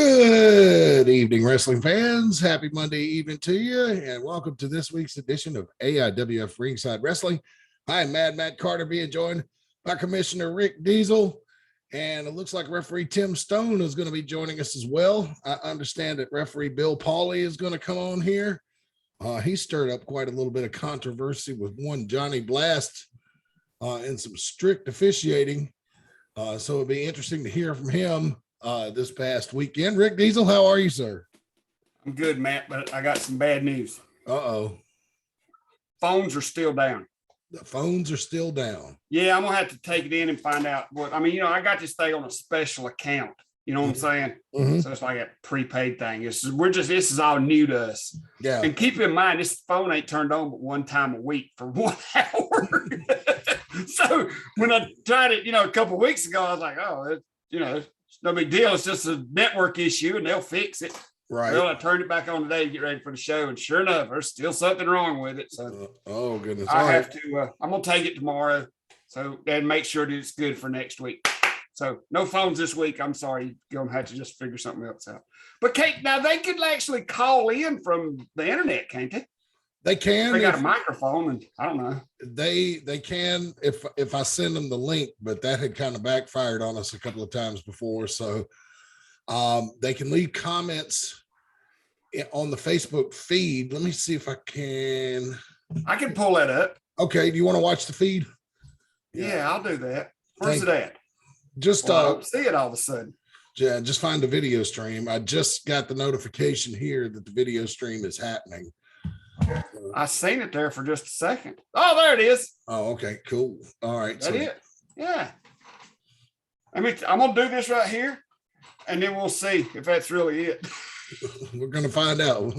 Good evening, wrestling fans. Happy Monday evening to you, and welcome to this week's edition of AIWF Ringside Wrestling. I'm Mad Matt Carter, being joined by Commissioner Rick Diesel, and it looks like referee Tim Stone is going to be joining us as well. I understand that referee Bill Pauley is going to come on here. He stirred up quite a little bit of controversy with one Johnny Blast and some strict officiating. So it'll be interesting to hear from him this past weekend. Rick Diesel, how are you, sir? I'm good, Matt, but I got some bad news. Uh-oh. Phones are still down. The phones are still down. Yeah, I'm going to have to take it in and find out what, I got this thing on a special account. You know what I'm saying? Mm-hmm. So it's like a prepaid thing. This is all new to us. Yeah. And keep in mind, this phone ain't turned on but one time a week for 1 hour. So when I tried it, a couple of weeks ago, I was like, it's no big deal. It's just a network issue and they'll fix it. Right. Well, I turned it back on today to get ready for the show, and sure enough, there's still something wrong with it. So, oh goodness, I have to. I'm gonna take it tomorrow, and make sure that it's good for next week. So, no phones this week. I'm sorry, you're gonna have to just figure something else out. But Kate, now they could actually call in from the internet, can't they? They can. They got a microphone, and I don't know. They can if I send them the link, but that had kind of backfired on us a couple of times before. So, they can leave comments on the Facebook feed. Let me see if I can. I can pull that up. Okay. Do you want to watch the feed? Yeah, I'll do that. Where's it at? Just I don't see it all of a sudden. Yeah, just find the video stream. I just got the notification here that the video stream is happening. I seen it there for just a second. Oh, there it is. Oh, okay, cool. All right. That's it. Yeah. I'm gonna do this right here, and then we'll see if that's really it. We're gonna find out.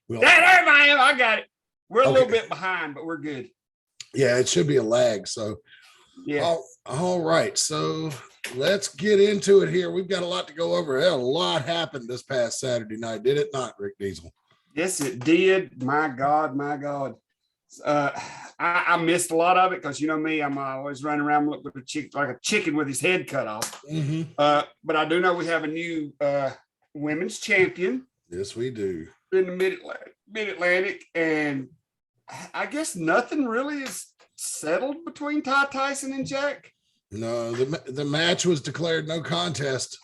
There I am. I got it. We're a little bit behind, but we're good. Yeah, it should be a lag. So yeah. All right. So let's get into it here. We've got a lot to go over. A lot happened this past Saturday night, did it not, Rick Diesel? Yes, it did. My God. I missed a lot of it because you know me, I'm always running around with like a chicken with his head cut off. Mm-hmm. But I do know we have a new women's champion. Yes, we do. In the mid-Atlantic, and I guess nothing really is settled between Ty Tyson and Jack. No, the match was declared no contest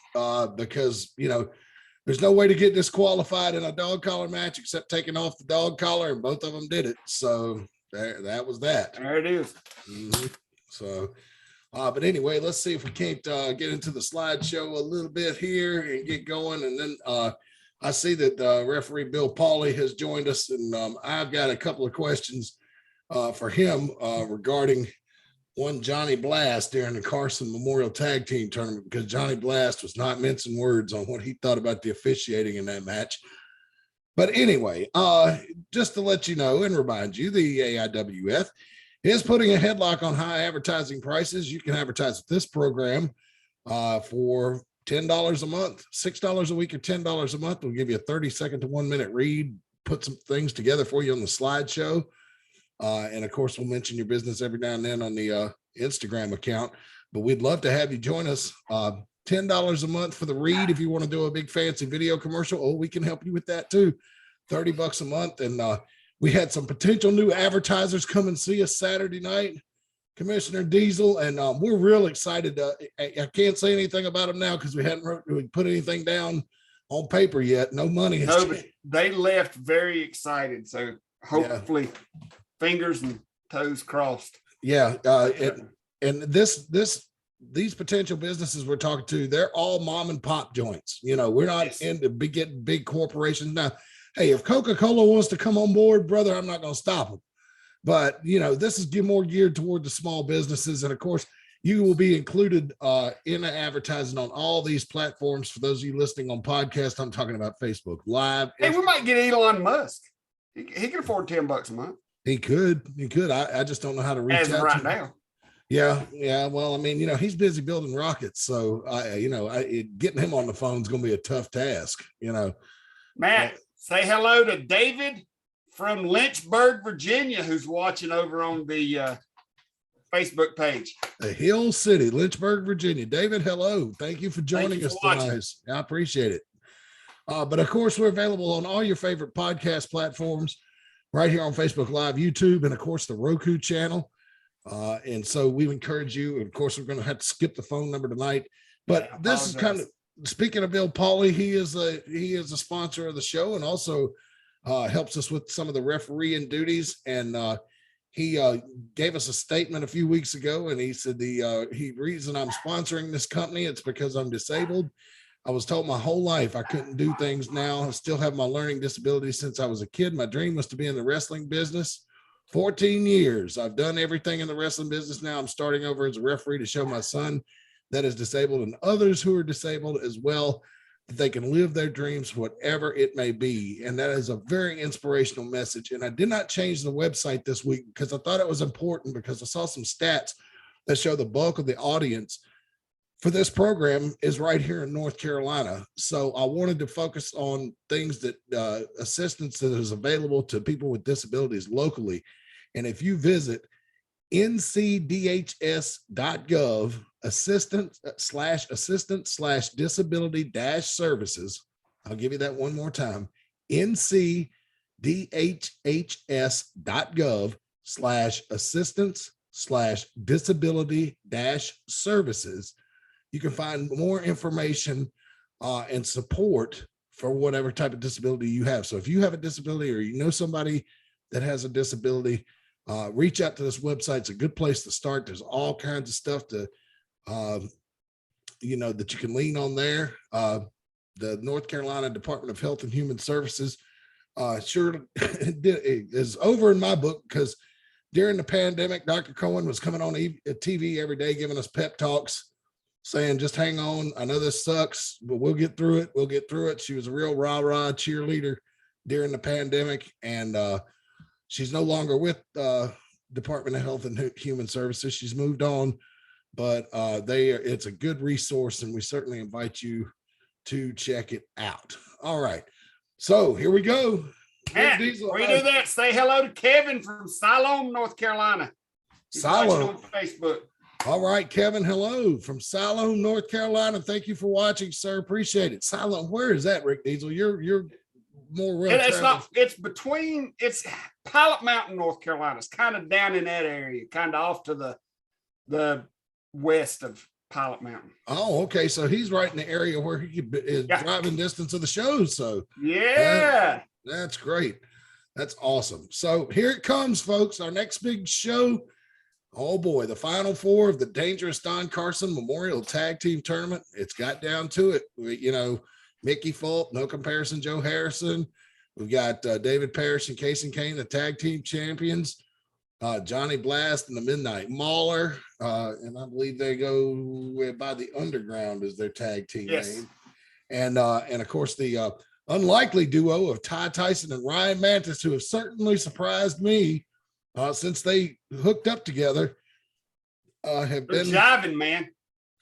because there's no way to get disqualified in a dog collar match except taking off the dog collar, and both of them did it. So that was that. There it is. Mm-hmm. So, but anyway, let's see if we can't get into the slideshow a little bit here and get going. And then I see that referee Bill Pauley has joined us, and I've got a couple of questions for him regarding one Johnny Blast during the Carson Memorial Tag Team Tournament, because Johnny Blast was not mincing words on what he thought about the officiating in that match. But anyway, just to let you know and remind you, the AIWF is putting a headlock on high advertising prices. You can advertise with this program for $10 a month, $6 a week, or $10 a month. We'll give you a 30-second to 1 minute read, put some things together for you on the slideshow. And of course, we'll mention your business every now and then on the Instagram account. But we'd love to have you join us. $10 a month for the read. If you want to do a big fancy video commercial, we can help you with that too. $30 a month. And we had some potential new advertisers come and see us Saturday night, Commissioner Diesel, and we're real excited. I can't say anything about them now because we hadn't put anything down on paper yet. No money. No, but they left very excited. So hopefully, fingers and toes crossed. Yeah, and these potential businesses we're talking to, they're all mom and pop joints. We're not into getting big corporations now. Hey, if Coca-Cola wants to come on board, brother, I'm not going to stop them. But, this is more geared toward the small businesses. And, of course, you will be included in the advertising on all these platforms. For those of you listening on podcast, I'm talking about Facebook Live. Hey, we might get Elon Musk. He can afford $10 a month. He could. I just don't know how to reach out right now. Yeah. Well, he's busy building rockets. So, getting him on the phone is going to be a tough task, Matt, say hello to David from Lynchburg, Virginia, who's watching over on the Facebook page. The Hill City, Lynchburg, Virginia. David, hello. Thank you for joining us tonight. I appreciate it. But of course, we're available on all your favorite podcast platforms, right here on Facebook Live, YouTube, and of course the Roku channel. And so we encourage you. Of course, we're going to have to skip the phone number tonight. But this is kind of, speaking of Bill Pauley, he is a sponsor of the show, and also helps us with some of the refereeing duties. And he gave us a statement a few weeks ago, and he said the reason I'm sponsoring this company, it's because I'm disabled. I was told my whole life I couldn't do things now. I still have my learning disability since I was a kid. My dream was to be in the wrestling business. 14 years. I've done everything in the wrestling business. Now I'm starting over as a referee to show my son that is disabled and others who are disabled as well, that they can live their dreams, whatever it may be. And that is a very inspirational message. And I did not change the website this week because I thought it was important, because I saw some stats that show the bulk of the audience for this program is right here in North Carolina. So I wanted to focus on things that assistance that is available to people with disabilities locally. And if you visit ncdhs.gov assistant/disability-services, I'll give you that one more time, ncdhs.gov/assistance/disability-services. You can find more information and support for whatever type of disability you have. So if you have a disability, or you know somebody that has a disability, reach out to this website. It's a good place to start. There's all kinds of stuff to, that you can lean on there. The North Carolina Department of Health and Human Services sure is over in my book, because during the pandemic, Dr. Cohen was coming on TV every day giving us pep talks, saying, just hang on. I know this sucks, but we'll get through it. We'll get through it. She was a real rah-rah cheerleader during the pandemic. And she's no longer with Department of Health and Human Services. She's moved on, but it's a good resource, and we certainly invite you to check it out. All right. So here we go. Matt, before you do that, say hello to Kevin from Siloam, North Carolina. He's watching on Facebook. All right, Kevin, hello from Siloam, North Carolina. Thank you for watching, sir. Appreciate it. Siloam, where is that, Rick Diesel? You're more real. It's Pilot Mountain, North Carolina. It's kind of down in that area, kind of off to the west of Pilot Mountain. Oh, okay. So he's right in the area where he is driving distance of the show. So yeah, that's great. That's awesome. So here it comes, folks. Our next big show. Oh boy, the Final Four of the Dangerous Don Carson Memorial Tag Team Tournament. It's got down to it. Mickey Fulp, no comparison, Joe Harrison. We've got David Parrish and Kaydin Pierre, the tag team champions. Johnny Blast and the Midnight Mauler. And I believe they go by the Underground as their tag team name. And of course, the unlikely duo of Ty Tyson and Ryan Mantis, who have certainly surprised me since they hooked up together. They're jiving, man.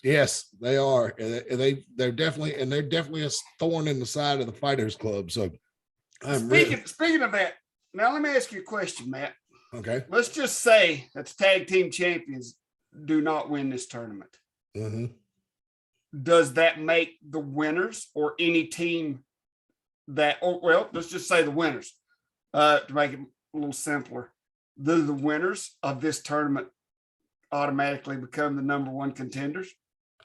Yes, they are. They're definitely a thorn in the side of the Fighters Club. So speaking of that, now let me ask you a question, Matt. Okay. Let's just say that the tag team champions do not win this tournament. Mm-hmm. Does that make the winners, or any team let's just say the winners, to make it a little simpler, do the winners of this tournament automatically become the number one contenders?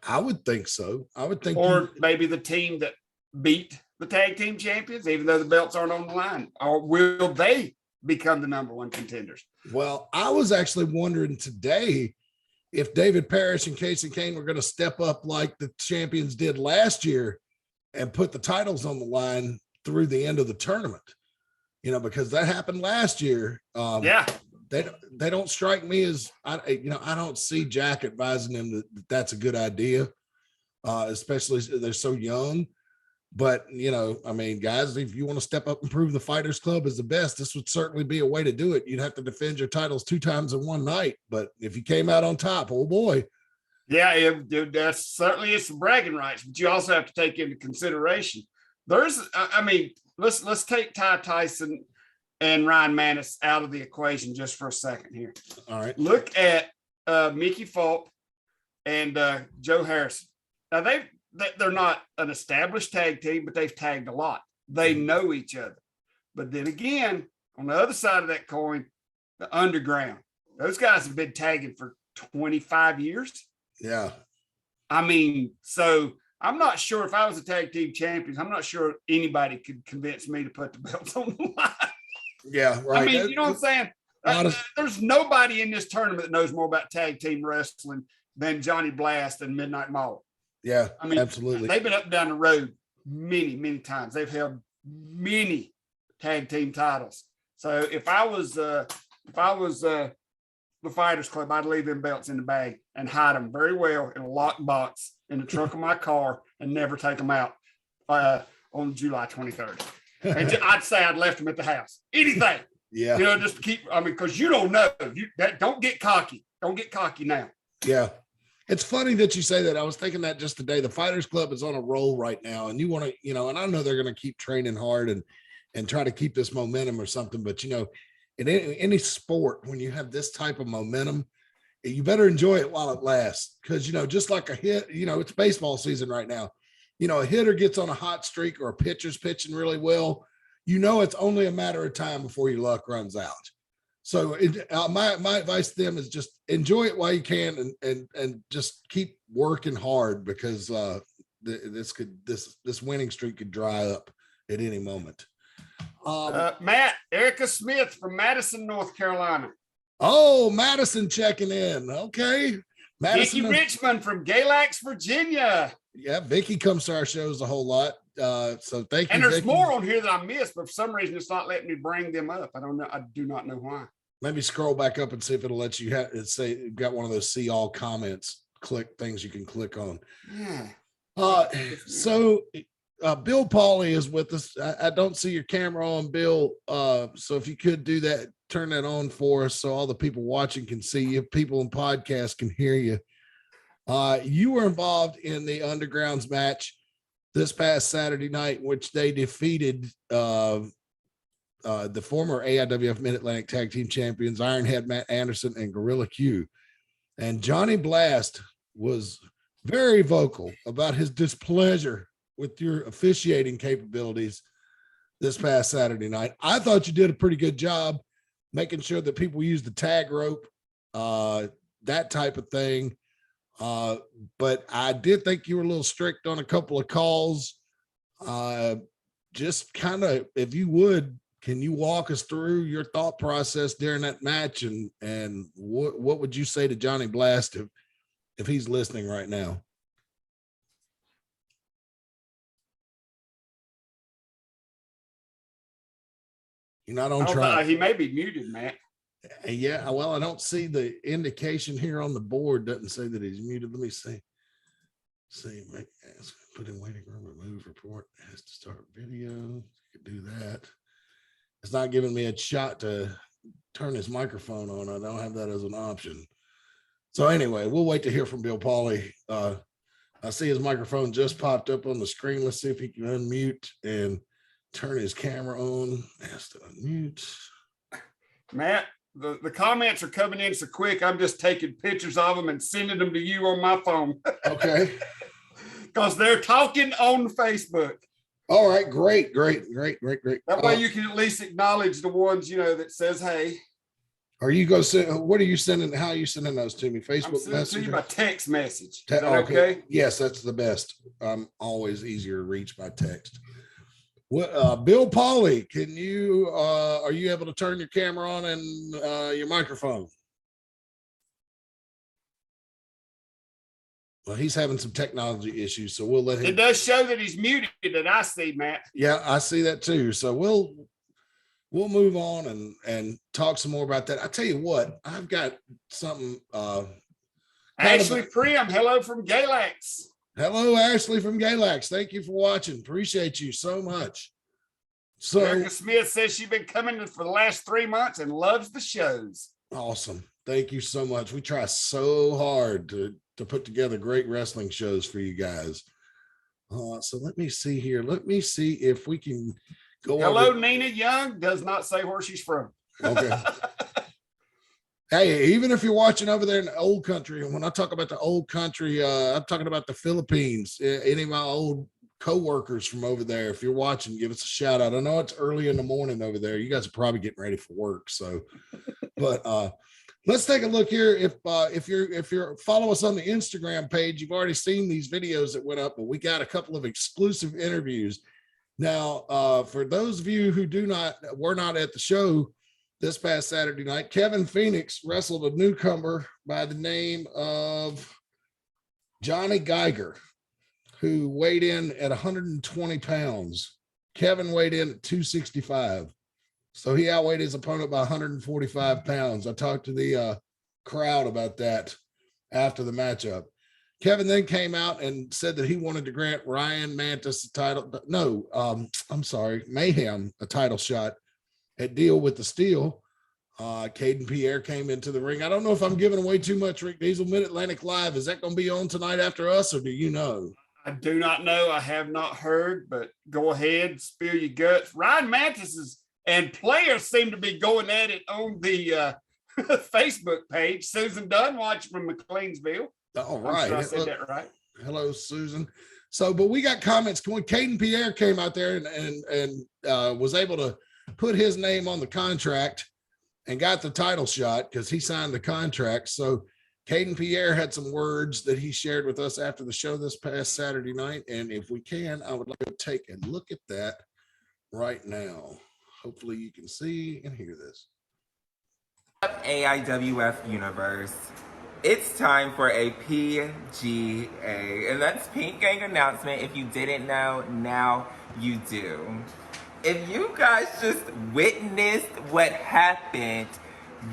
I would think so. I would think, or maybe the team that beat the tag team champions, even though the belts aren't on the line, or will they become the number one contenders? Well, I was actually wondering today if David Parrish and Kaydin Pierre were going to step up like the champions did last year and put the titles on the line through the end of the tournament, because that happened last year. They don't strike me as, I don't see Jack advising them that that's a good idea, especially they're so young. But, guys, if you want to step up and prove the Fighters Club is the best, this would certainly be a way to do it. You'd have to defend your titles 2 times in one night. But if you came out on top, oh boy. Yeah, that's certainly it's some bragging rights, but you also have to take into consideration. Let's take Ty Tyson and Ryan Mantis out of the equation just for a second here. All right. Look at Mickey Fulp and Joe Harrison. Now they're not an established tag team, but they've tagged a lot. They know each other. But then again, on the other side of that coin, the underground, those guys have been tagging for 25 years. Yeah. I mean, so I'm not sure if I was a tag team champion, I'm not sure anybody could convince me to put the belts on the line. Yeah, right. I mean, you know what I'm saying? There's nobody in this tournament that knows more about tag team wrestling than Johnny Blast and Midnight Mall. Yeah, I mean, absolutely. They've been up and down the road many, many times. They've held many tag team titles. So if I was the Fighters Club, I'd leave them belts in the bag and hide them very well in a locked box in the trunk of my car and never take them out on July 23rd. And I'd say I'd left them at the house. Anything. Yeah. You know, just to keep, I mean, because you don't know. Don't get cocky. Don't get cocky now. Yeah. It's funny that you say that. I was thinking that just today. The Fighters Club is on a roll right now, and you want to, you know, and I know they're going to keep training hard and try to keep this momentum or something. But, you know, in any sport, when you have this type of momentum, you better enjoy it while it lasts. Because, you know, just like a hit, you know, it's baseball season right now. You know, a hitter gets on a hot streak or a pitcher's pitching really well, you know, it's only a matter of time before your luck runs out. So my advice to them is just enjoy it while you can and just keep working hard, because this winning streak could dry up at any moment. Matt, Erica Smith from Madison, North Carolina. Oh, Madison checking in. Okay. Madison, Vicky Richmond from Galax, Virginia. Yeah, Vicky comes to our shows a whole lot. So thank you. And there's Vicky. more on here that I missed, but for some reason it's not letting me bring them up. I don't know. I do not know why. Maybe scroll back up and see if it'll let you say you've got one of those see all comments click things you can click on. Yeah. So Bill Pauley is with us. I don't see your camera on, Bill. So if you could do that, turn that on for us so all the people watching can see you, people in podcast can hear you. You were involved in the Undergrounds match this past Saturday night, in which they defeated the former AIWF Mid-Atlantic Tag Team Champions, Ironhead Matt Anderson and Gorilla Q. And Johnny Blast was very vocal about his displeasure with your officiating capabilities this past Saturday night. I thought you did a pretty good job making sure that people use the tag rope, that type of thing. But I did think you were a little strict on a couple of calls. Just kind of, if you would, can you walk us through your thought process during that match, and what would you say to Johnny Blast if he's listening right now? You're not on track. He may be muted, Matt. Yeah, well, I don't see the indication here on the board. Doesn't say that he's muted. Let me see. Put in waiting room, remove report. Has to start video. You could do that. It's not giving me a shot to turn his microphone on. I don't have that as an option. So anyway, we'll wait to hear from Bill Pauley. I see his microphone just popped up on the screen. Let's see if he can unmute and turn his camera on. Has to unmute. Matt, the comments are coming in so quick. I'm just taking pictures of them and sending them to you on my phone. Okay. Because they're talking on Facebook. All right, great. That way you can at least acknowledge the ones, you know, that says, hey. Are you going to send, what are you sending? How are you sending those to me? Facebook Messenger? To you by text message. Is that okay? Yes, that's the best. I'm always easier to reach by text. What, Bill Pauley, can you, are you able to turn your camera on and your microphone? Well, he's having some technology issues, so we'll let him. It does show that he's muted that I see, Matt. Yeah, I see that too. So we'll move on and talk some more about that. I tell you what, I've got something. Ashley Prim, hello from Galax. Hello, Ashley from Galax. Thank you for watching. Appreciate you so much. So Erica Smith says she's been coming for the last 3 months and loves the shows. Awesome. Thank you so much. We try so hard to put together great wrestling shows for you guys. So let me see here. Let me see if we can go. Hello, Nina Young. Does not say where she's from. Okay. Hey, even if you're watching over there in the old country, and when I talk about the old country, I'm talking about the Philippines. Any of my old co-workers from over there, if you're watching, give us a shout out. I know it's early in the morning over there. You guys are probably getting ready for work. So, but let's take a look here. If you're follow us on the Instagram page, you've already seen these videos that went up, but we got a couple of exclusive interviews. Now, for those of you who were not at the show this past Saturday night, Kevin Phoenix wrestled a newcomer by the name of Johnny Geiger, who weighed in at 120 pounds. Kevin weighed in at 265. So he outweighed his opponent by 145 pounds. I talked to the crowd about that after the matchup. Kevin then came out and said that he wanted to grant Ryan Mantis a title. No, I'm sorry, Mayhem a title shot at Deal with the Steel. Kaydin Pierre came into the ring. I don't know if I'm giving away too much, Rick Diesel. Mid-Atlantic Live, is that going to be on tonight after us, or do you know? I do not know. I have not heard, but go ahead, spill your guts. Ryan Mantis and players seem to be going at it on the Facebook page. Susan Dunn watching from McLeansville. All right. Sure I said that right. Hello, Susan. So, but we got comments. When Kaydin Pierre came out there and was able to put his name on the contract and got the title shot because he signed the contract. So Kaydin Pierre had some words that he shared with us after the show this past Saturday night. And if we can, I would like to take a look at that right now. Hopefully you can see and hear this. AIWF Universe. It's time for a PGA, and that's Pink Gang announcement. If you didn't know, now you do. If you guys just witnessed what happened,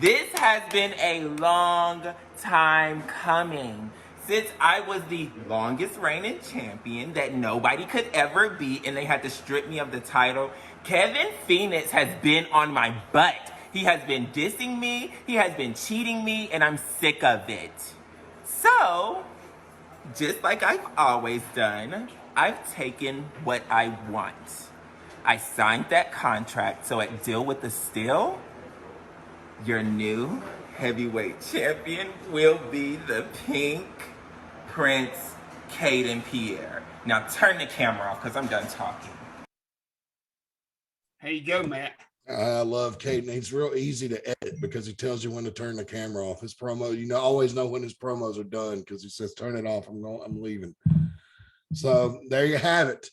this has been a long time coming. Since I was the longest reigning champion that nobody could ever beat and they had to strip me of the title, Kevin Phoenix has been on my butt. He has been dissing me, he has been cheating me, and I'm sick of it. So, just like I've always done, I've taken what I want. I signed that contract, so at Deal with the Steel, your new heavyweight champion will be the Pink Prince Kaydin Pierre. Now turn the camera off because I'm done talking. Here you go, Matt. I love Kaydin. He's real easy to edit because he tells you when to turn the camera off. His promo, always know when his promos are done because he says, turn it off. I'm leaving. So there you have it.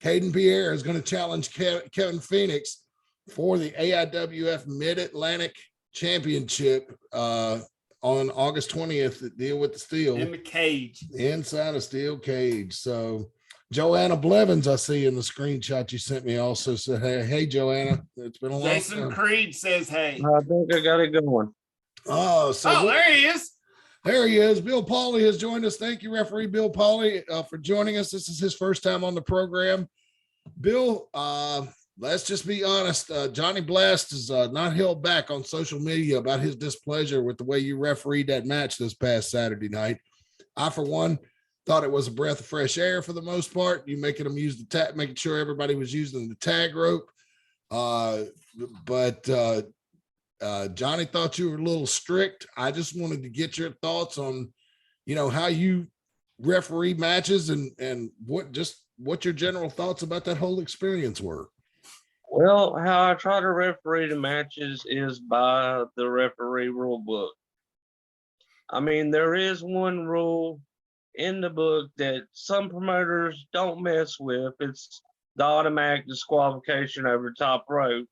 Kaydin Pierre is going to challenge Kevin Phoenix for the AIWF Mid-Atlantic Championship on August 20th at Deal with the Steel. In the cage. Inside a steel cage. So Joanna Blevins, I see in the screenshot you sent me, also said, hey, Joanna, it's been a long Jason time. Creed says, hey. I think I got it going. There he is. There he is. Bill Pauley has joined us. Thank you, referee Bill Pauley, for joining us. This is his first time on the program. Bill, let's just be honest. Johnny Blast is not held back on social media about his displeasure with the way you refereed that match this past Saturday night. I, for one, thought it was a breath of fresh air for the most part. You making them use the tag, making sure everybody was using the tag rope. But Johnny thought you were a little strict. I just wanted to get your thoughts on, how you referee matches and what your general thoughts about that whole experience were. Well, how I try to referee the matches is by the referee rule book. I mean, there is one rule in the book that some promoters don't mess with. It's the automatic disqualification over top rope.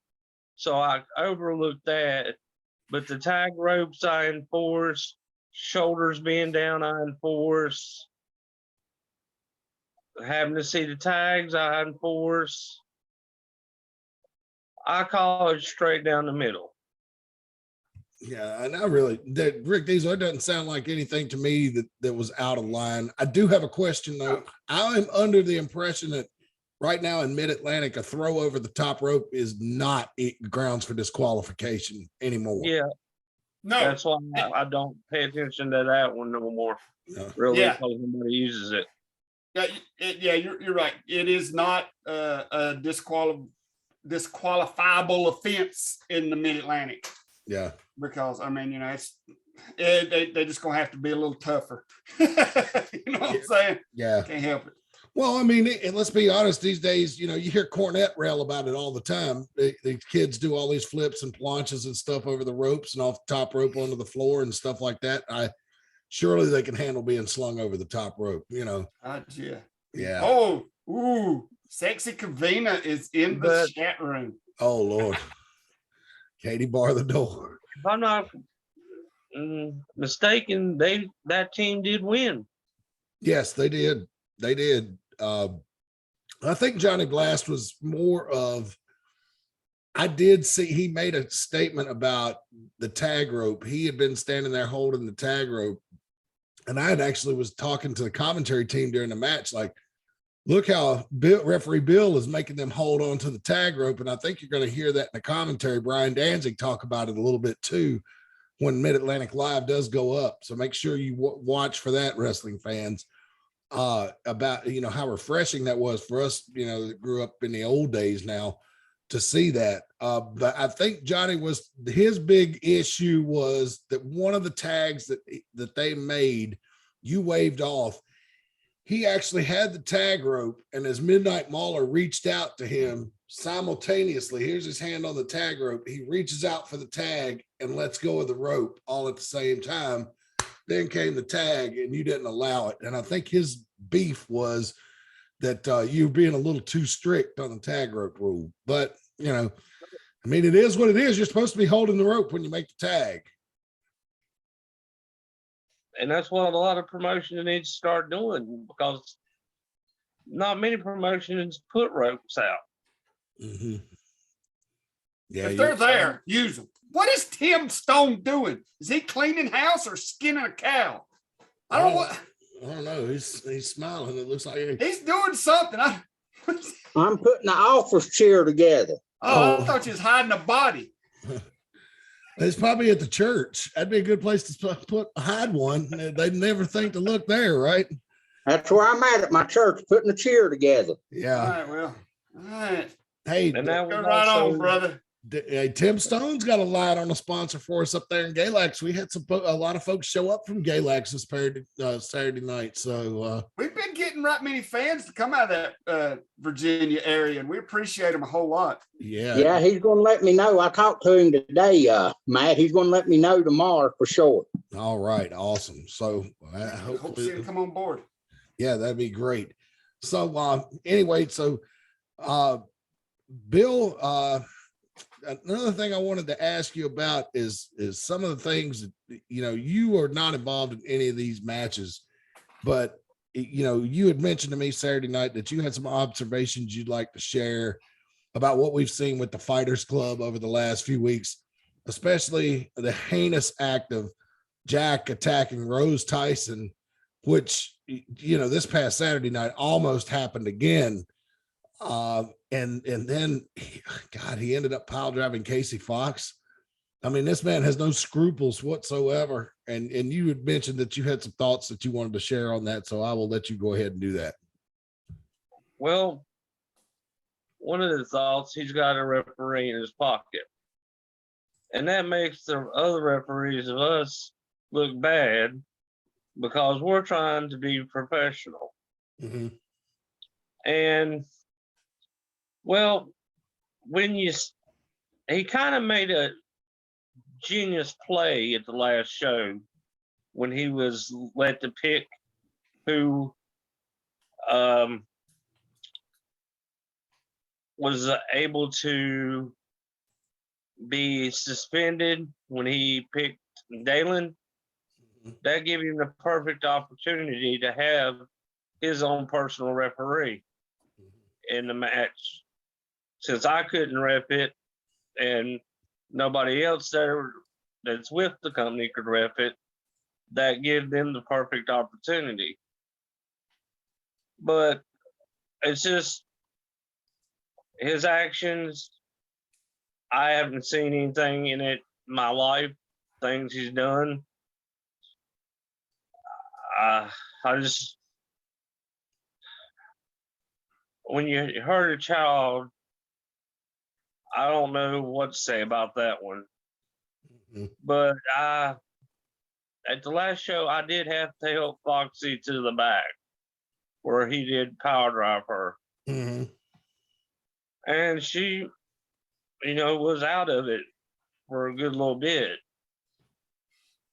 So I overlooked that. But the tag ropes I enforce, shoulders being down I enforce, having to see the tags I enforce. I call it straight down the middle. Yeah, and Rick Diesel, it doesn't sound like anything to me that was out of line. I do have a question, though. I am under the impression that right now in Mid-Atlantic, a throw over the top rope is not grounds for disqualification anymore. Yeah. No. That's why I don't pay attention to that one no more. Really, because nobody uses it. Yeah, you're right. It is not a disqualifiable offense in the Mid-Atlantic. Yeah. because I mean, they're just gonna have to be a little tougher. You know what I'm saying? Yeah. Can't help it. Well, I mean, and let's be honest, these days, you hear Cornette rail about it all the time. The kids do all these flips and planches and stuff over the ropes and off the top rope onto the floor and stuff like that. Surely they can handle being slung over the top rope, Yeah. Yeah. Oh, ooh, Sexy Kavina is in the chat room. Oh, Lord. Katie, bar the door. If I'm not mistaken, that team did win. Yes, they did. They did. I think Johnny Blast was more of, I did see he made a statement about the tag rope. He had been standing there holding the tag rope. And I had actually was talking to the commentary team during the match, like, look how referee Bill is making them hold on to the tag rope. And I think you're going to hear that in the commentary. Brian Danzig talk about it a little bit too when Mid-Atlantic Live does go up. So make sure you watch for that, wrestling fans, about, how refreshing that was for us, that grew up in the old days now to see that. But I think Johnny his big issue was that one of the tags that they made, you waved off. He actually had the tag rope, and as Midnight Mauler reached out to him simultaneously, here's his hand on the tag rope. He reaches out for the tag and lets go of the rope all at the same time. Then came the tag, and you didn't allow it. And I think his beef was that you being a little too strict on the tag rope rule. But, I mean, it is what it is. You're supposed to be holding the rope when you make the tag. And that's what a lot of promotions need to start doing, because not many promotions put ropes out. Mm-hmm. Yeah, if they're there, use them. What is Tim Stone doing? Is he cleaning house or skinning a cow? I don't know. He's smiling. It looks like he's doing something. I'm putting the office chair together. I thought you was hiding a body. It's probably at the church. That'd be a good place to hide one. They'd never think to look there, right? That's where I'm at my church, putting a chair together. Yeah. All right, well. All right. Hey, and that go right on, brother. Hey, Tim Stone's got a light on a sponsor for us up there in Galax. We had a lot of folks show up from Galax this Saturday night. So we've been getting right many fans to come out of that Virginia area, and we appreciate them a whole lot. Yeah, he's going to let me know. I talked to him today, Matt. He's going to let me know tomorrow for sure. All right, awesome. So I hope to see him come on board. Yeah, that'd be great. So anyway, Bill, another thing I wanted to ask you about is some of the things that, you are not involved in any of these matches, but you had mentioned to me Saturday night that you had some observations you'd like to share about what we've seen with the Fighters Club over the last few weeks, especially the heinous act of Jack attacking Rose Tyson, which, this past Saturday night almost happened again. And then he ended up pile driving Casey Fox. I mean, this man has no scruples whatsoever. And you had mentioned that you had some thoughts that you wanted to share on that. So I will let you go ahead and do that. Well, one of the thoughts, he's got a referee in his pocket. And that makes the other referees of us look bad because we're trying to be professional. Mm-hmm. And well, he kind of made a genius play at the last show when he was let to pick who was able to be suspended when he picked Dalen. That gave him the perfect opportunity to have his own personal referee in the match. Since I couldn't ref it and nobody else there that's with the company could ref it, that gave them the perfect opportunity. But it's just his actions. I haven't seen anything in it in my life, things he's done. When you hurt a child, I don't know what to say about that one. But at the last show, I did have to help Foxy to the back where he did power drive her. Mm-hmm. And she, was out of it for a good little bit.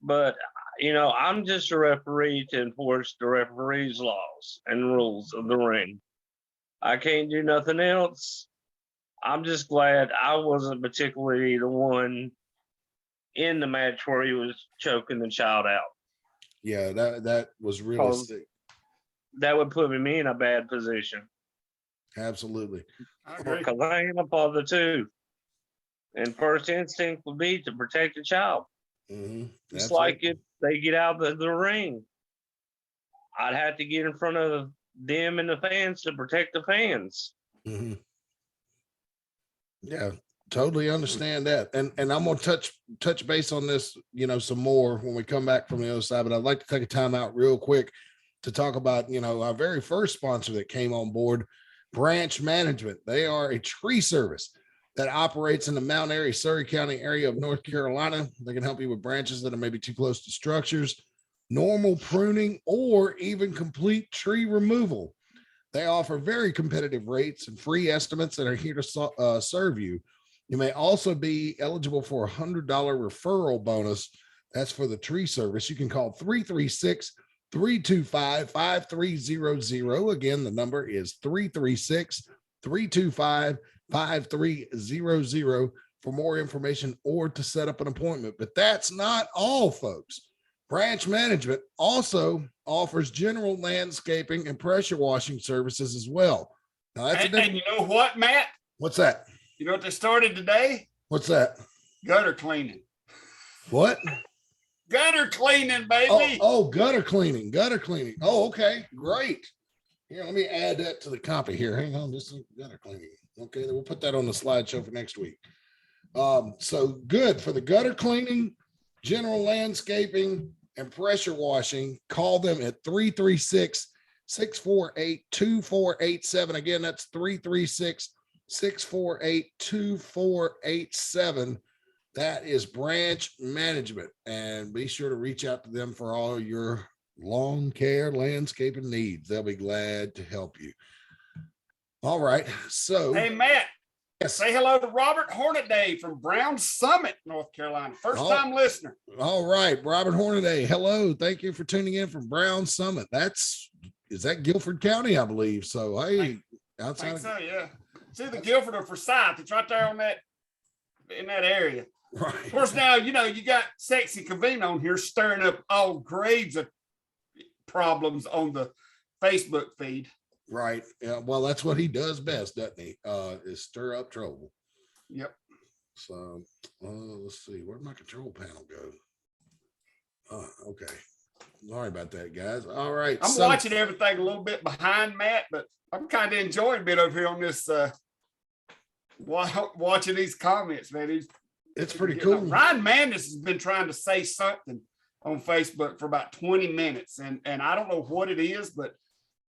But, I'm just a referee to enforce the referee's laws and rules of the ring. I can't do nothing else. I'm just glad I wasn't particularly the one in the match where he was choking the child out. Yeah, that was really sick. That would put me in a bad position. Absolutely. Because I am a father too. And first instinct would be to protect the child. Mm-hmm. Just like if they get out of the ring, I'd have to get in front of them and the fans to protect the fans. Mm-hmm. Yeah, totally understand that. And I'm going to touch base on this, some more when we come back from the other side. But I'd like to take a time out real quick to talk about, our very first sponsor that came on board, Branch Management. They are a tree service that operates in the Mount Airy, Surrey County area of North Carolina. They can help you with branches that are maybe too close to structures, normal pruning, or even complete tree removal. They offer very competitive rates and free estimates that are here to serve you. You may also be eligible for a $100 referral bonus. That's for the tree service. You can call 336-325-5300. Again, the number is 336-325-5300 for more information or to set up an appointment. But that's not all, folks. Branch Management also offers general landscaping and pressure washing services as well. Now, and you know what, Matt? What's that? You know what they started today? What's that? Gutter cleaning. What? Gutter cleaning, baby. Oh, gutter cleaning. Oh, okay, great. Here, let me add that to the copy here. Hang on, just gutter cleaning. Okay, then we'll put that on the slideshow for next week. So good for the gutter cleaning, general landscaping, and pressure washing. Call them at 336-648-2487. Again, that's 336-648-2487. That is Branch Management. And be sure to reach out to them for all your lawn care, landscaping needs. They'll be glad to help you. All right. So, hey, Matt. Yes. Say hello to Robert Hornaday from Brown Summit, North Carolina. First time listener. All right, Robert Hornaday. Hello. Thank you for tuning in from Brown Summit. Is that Guilford County, I believe. So, hey, outside. I think so, yeah. It's either Guilford or Forsyth. It's right there in that area. Right. Of course, now, you got Sexy Cavino on here stirring up all grades of problems on the Facebook feed. Right. Yeah. Well, that's what he does best, doesn't he? Is stir up trouble. Yep. So let's see. Where'd my control panel go? Okay. Sorry about that, guys. All right. I'm watching everything a little bit behind Matt, but I'm kind of enjoying a bit over here on this watching these comments, man. It's pretty cool. Ryan Mantis has been trying to say something on Facebook for about 20 minutes, and I don't know what it is, but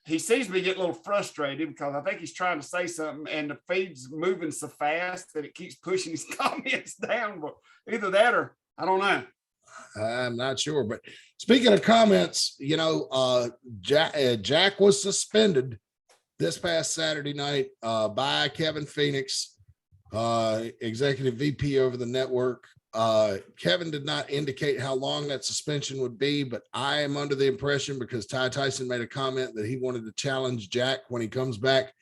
he seems to be getting a little frustrated because I think he's trying to say something and the feed's moving so fast that it keeps pushing his comments down. But either that or I don't know. I'm not sure. But speaking of comments, Jack was suspended this past Saturday night by Kevin Phoenix, executive VP over the network. Kevin did not indicate how long that suspension would be, but I am under the impression, because Ty Tyson made a comment that he wanted to challenge Jack when he comes back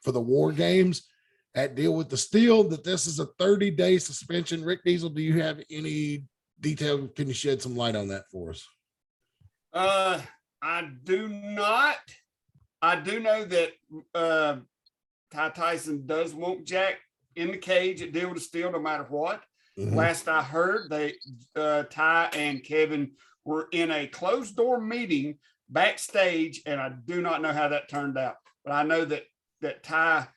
for the War Games at Deal with the Steel, that this is a 30-day suspension. Rick Diesel, do you have any detail? Can you shed some light on that for us? I do not. I do know that Ty Tyson does want Jack in the cage at Deal with the Steel no matter what. Mm-hmm. Last I heard, Ty and Kevin were in a closed door meeting backstage, and I do not know how that turned out. But I know that Ty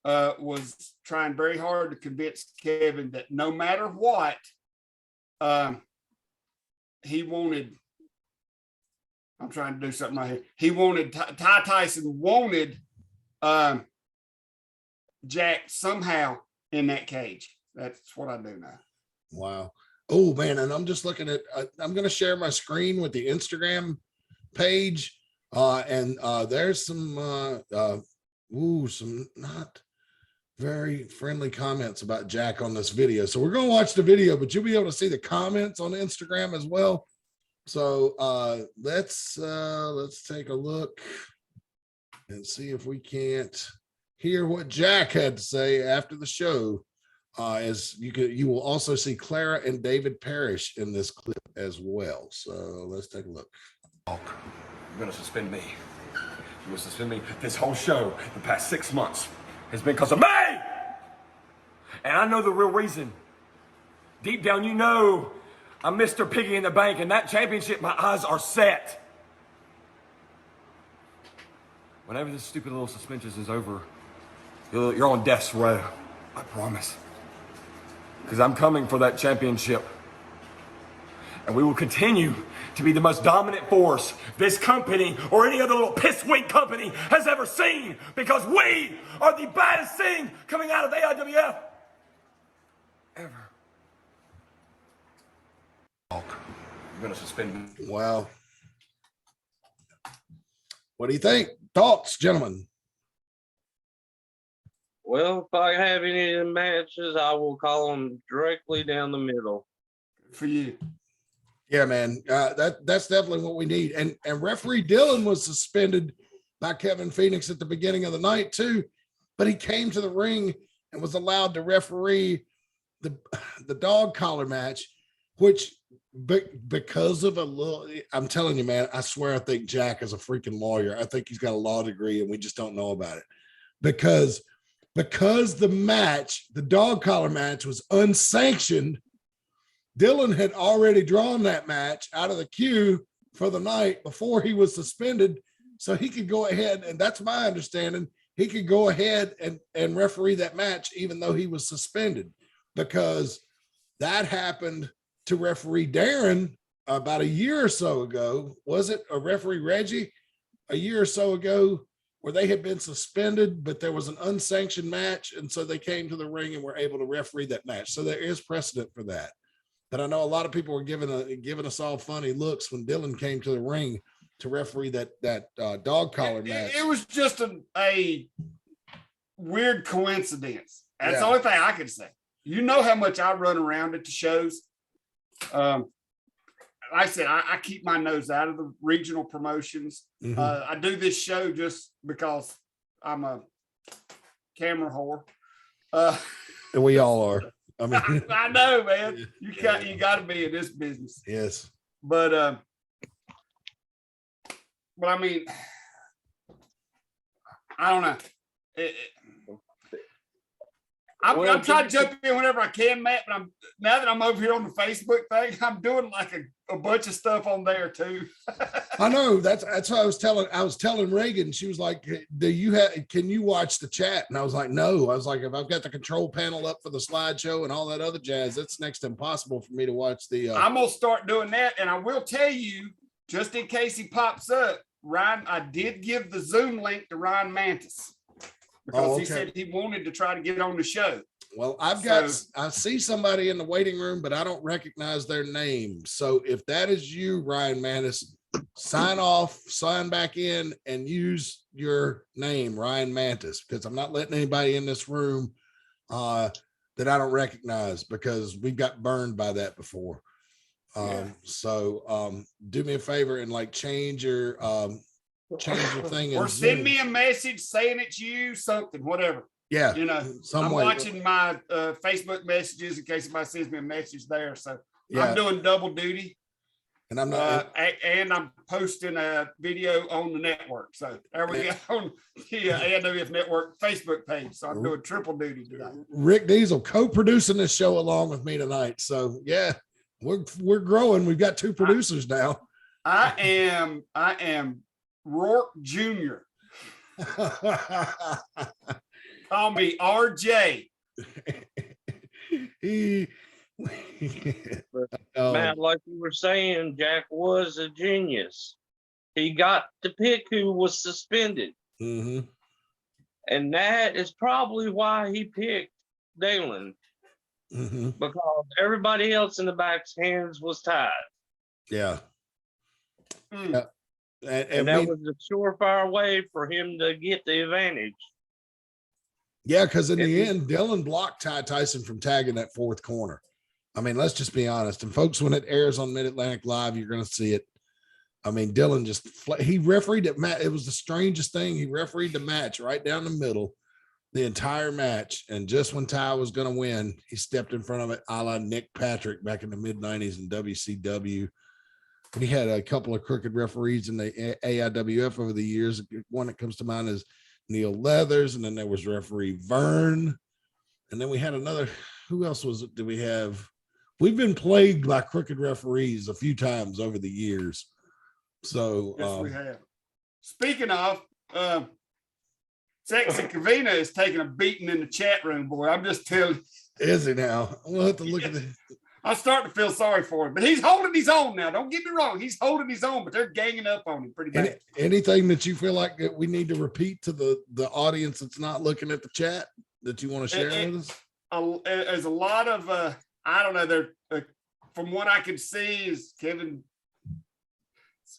was trying very hard to convince Kevin that no matter what, he wanted. I'm trying to do something right here. He wanted Ty Tyson wanted Jack somehow in that cage. That's what I do now. Wow. Oh man, and I'm just looking at. I'm going to share my screen with the Instagram page, and there's some some not very friendly comments about Jack on this video. So we're going to watch the video, but you'll be able to see the comments on Instagram as well. So let's take a look and see if we can't hear what Jack had to say after the show. As you will also see Clara and David Parrish in this clip as well. So let's take a look. You're gonna suspend me. You will suspend me. This whole show, the past 6 months, has been because of me! And I know the real reason. Deep down, you know I'm Mr. Piggy in the Bank, and that championship, my eyes are set. Whenever this stupid little suspension is over, you're on death's row. I promise. Because I'm coming for that championship. And we will continue to be the most dominant force this company or any other little pissweak company has ever seen, because we are the baddest thing coming out of AIWF ever. You're gonna suspend me. Wow. What do you think? Thoughts, gentlemen? Well, if I have any of the matches, I will call them directly down the middle. For you. Yeah, man. That's definitely what we need. And referee Dylan was suspended by Kevin Phoenix at the beginning of the night too, but he came to the ring and was allowed to referee the dog collar match, which because of a little, I'm telling you, man, I swear I think Jack is a freaking lawyer. I think he's got a law degree and we just don't know about it. Because the match, the dog collar match, was unsanctioned. Dylan had already drawn that match out of the queue for the night before he was suspended. So he could go ahead, and that's my understanding, he could go ahead and referee that match even though he was suspended, because that happened to referee Darren about a year or so ago. Was it a referee Reggie a year or so ago, where they had been suspended, but there was an unsanctioned match. And so they came to the ring and were able to referee that match. So there is precedent for that. But I know a lot of people were giving us all funny looks when Dylan came to the ring to referee that dog collar match. It was just a weird coincidence. That's the Yeah. only thing I could say. You know how much I run around at the shows. Like I said, I keep my nose out of the regional promotions. Mhm. I do this show just because I'm a camera whore. And we all are. I mean, I know, man. You got to be in this business. yes. But I mean, I don't know. I'm trying to jump in whenever I can, Matt. But now that I'm over here on the Facebook thing, I'm doing like a bunch of stuff on there too. I know. That's what I was telling Reagan. She was like, can you watch the chat? And I was like, no. I was like, if I've got the control panel up for the slideshow and all that other jazz, it's next to impossible for me to watch the I'm gonna start doing that, and I will tell you, just in case he pops up, Ryan, I did give the Zoom link to Ryan Mantis, because he said he wanted to try to get on the show. Well, I see somebody in the waiting room, but I don't recognize their name. So if that is you, Ryan Mantis, sign off, sign back in, and use your name, Ryan Mantis, because I'm not letting anybody in this room that I don't recognize, because we've got burned by that before. So do me a favor and like change your thing, or send me a message saying it's you, something, whatever. Yeah, you know, I'm way. watching my Facebook messages in case somebody sends me a message there. So yeah. I'm doing double duty, and I'm not, and I'm posting a video on the network. So there we go, on the AIWF Network Facebook page. So I'm doing triple duty today. Rick Diesel co-producing this show along with me tonight. So yeah, we're growing. We've got two producers now. I am Rourke Jr. Call me RJ. Matt, like you were saying, Jack was a genius. He got to pick who was suspended. And that is probably why he picked Dalen. because everybody else in the back's hands was tied. Yeah. Mm. And that was the surefire way for him to get the advantage. Yeah, because in the end, Dylan blocked Ty Tyson from tagging that fourth corner. I mean, let's just be honest. And folks, when it airs on Mid-Atlantic Live, you're going to see it. I mean, Dylan he refereed it. It was the strangest thing. He refereed the match right down the middle, the entire match. And just when Ty was going to win, he stepped in front of it, a la Nick Patrick back in the mid-90s in WCW. We had a couple of crooked referees in the AIWF over the years. One that comes to mind is Neil Leathers, and then there was referee Vern. And then we had another, who else was it? Did we have? We've been plagued by crooked referees a few times over the years. So yes, we have. Speaking of, Sexy Kavina is taking a beating in the chat room, boy. I'm just telling you. Is he now? We'll have to look at it. I'm starting to feel sorry for him, but he's holding his own now. Don't get me wrong. He's holding his own, but they're ganging up on him pretty bad. Anything that you feel like that we need to repeat to the audience that's not looking at the chat that you want to share with us? There's a lot of, I don't know, they're, from what I can see is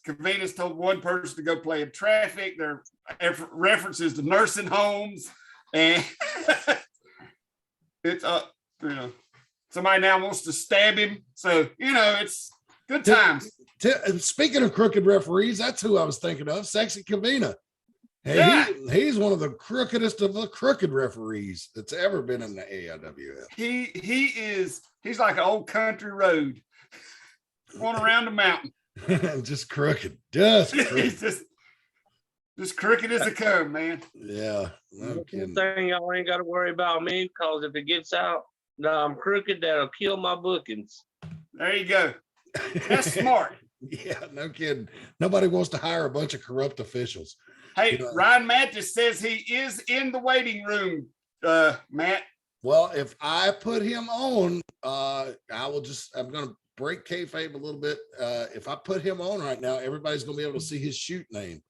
Kavina's told one person to go play in traffic. There are references to nursing homes, and it's somebody now wants to stab him. So it's good times. Speaking of crooked referees, that's who I was thinking of. Sexy Kavina. Hey, yeah. He's one of the crookedest of the crooked referees that's ever been in the AIWF. He's like an old country road going around the mountain. Just crooked. Just crooked. He's just crooked as they come, man. Yeah. No thing y'all ain't got to worry about me, because if it gets out that I'm crooked, that'll kill my bookings. There you go. That's smart. Yeah, no kidding. Nobody wants to hire a bunch of corrupt officials. Hey, Ryan Mantis says he is in the waiting room, Matt. Well, if I put him on, I'm going to break kayfabe a little bit. If I put him on right now, everybody's going to be able to see his shoot name,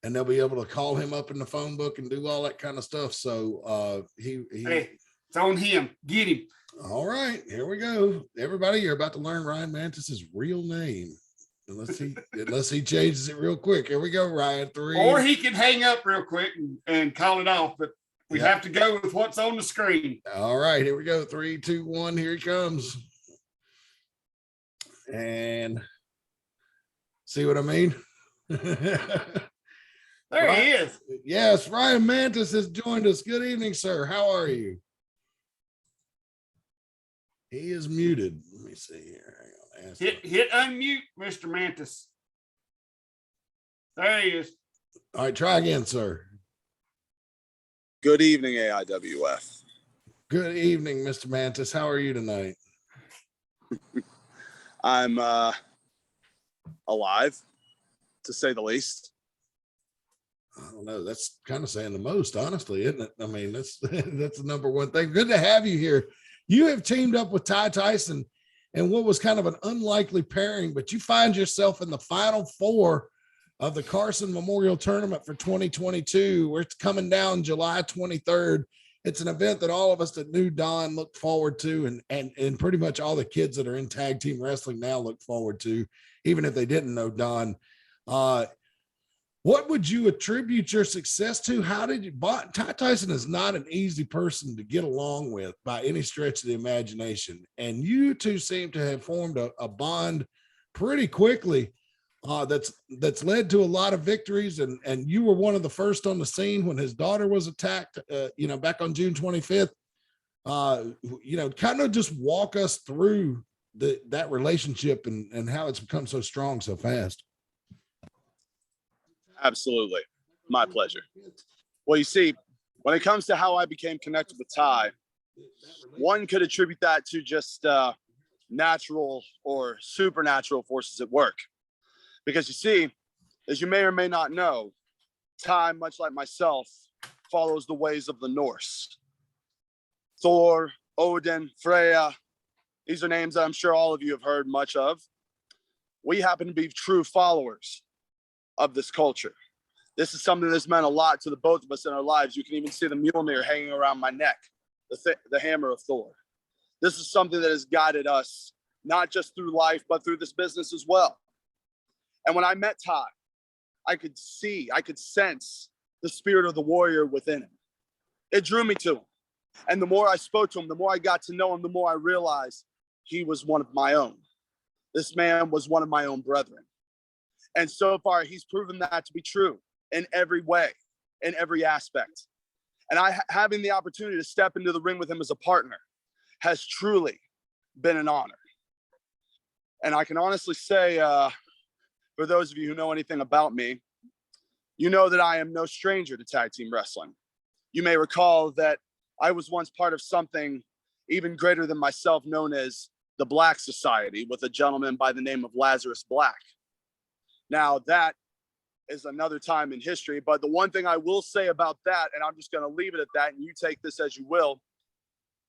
and they'll be able to call him up in the phone book and do all that kind of stuff. So hey, it's on him. Get him. All right, here we go. Everybody, you're about to learn Ryan Mantis's real name. Unless he changes it real quick. Here we go, Ryan. 3. Or he can hang up real quick and call it off, but we have to go with what's on the screen. All right, here we go. 3, 2, 1. Here he comes. And see what I mean? There Ryan, he is. Yes, Ryan Mantis has joined us. Good evening, sir. How are you? He is muted. Let me see here. Hit unmute, Mr. Mantis. There he is. All right, try again, sir. Good evening, AIWF. Good evening, Mr. Mantis. How are you tonight? I'm alive, to say the least. I don't know. That's kind of saying the most, honestly, isn't it? I mean, that's the number one thing. Good to have you here. You have teamed up with Ty Tyson and what was kind of an unlikely pairing, but you find yourself in the final 4 of the Carson Memorial Tournament for 2022, where it's coming down July 23rd. It's an event that all of us that knew Don looked forward to, and pretty much all the kids that are in tag team wrestling now look forward to, even if they didn't know Don. What would you attribute your success to? How did you? Ty Tyson is not an easy person to get along with by any stretch of the imagination, and you two seem to have formed a bond pretty quickly. That's led to a lot of victories, and you were one of the first on the scene when his daughter was attacked. Back on June 25th. Kind of just walk us through that relationship and how it's become so strong so fast. Absolutely. My pleasure. Well, you see, when it comes to how I became connected with Ty, one could attribute that to just natural or supernatural forces at work. Because you see, as you may or may not know, Ty, much like myself, follows the ways of the Norse. Thor, Odin, Freya, these are names that I'm sure all of you have heard much of. We happen to be true followers of this culture. This is something that's meant a lot to the both of us in our lives. You can even see the Mjolnir hanging around my neck, the hammer of Thor. This is something that has guided us, not just through life, but through this business as well. And when I met Ty, I could sense the spirit of the warrior within him. It drew me to him. And the more I spoke to him, the more I got to know him, the more I realized he was one of my own. This man was one of my own brethren. And so far, he's proven that to be true in every way, in every aspect. And having the opportunity to step into the ring with him as a partner has truly been an honor. And I can honestly say, for those of you who know anything about me, you know that I am no stranger to tag team wrestling. You may recall that I was once part of something even greater than myself, known as the Black Society, with a gentleman by the name of Lazarus Black. Now, that is another time in history, but the one thing I will say about that, and I'm just going to leave it at that, and you take this as you will,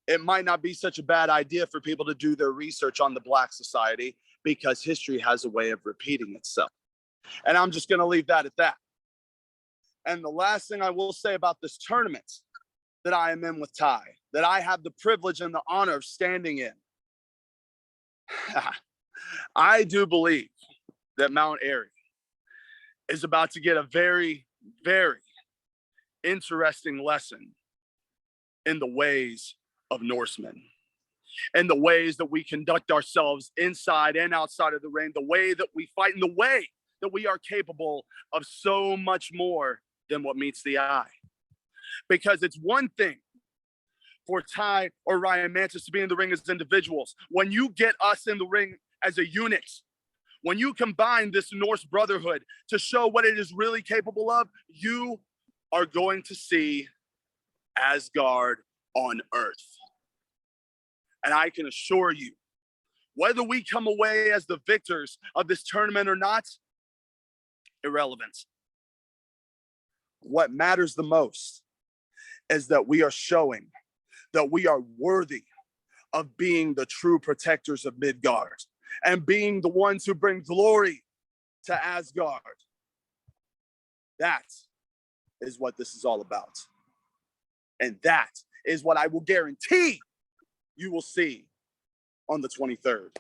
it might not be such a bad idea for people to do their research on the Black Society, because history has a way of repeating itself. And I'm just going to leave that at that. And the last thing I will say about this tournament that I am in with Ty, that I have the privilege and the honor of standing in, I do believe that Mount Airy is about to get a very, very interesting lesson in the ways of Norsemen, and the ways that we conduct ourselves inside and outside of the ring, the way that we fight, and the way that we are capable of so much more than what meets the eye. Because it's one thing for Ty or Ryan Mantis to be in the ring as individuals. When you get us in the ring as a unit, when you combine this Norse brotherhood to show what it is really capable of, you are going to see Asgard on Earth. And I can assure you, whether we come away as the victors of this tournament or not, irrelevant. What matters the most is that we are showing that we are worthy of being the true protectors of Midgard and being the ones who bring glory to Asgard. That is what this is all about. And that is what I will guarantee you will see on the 23rd.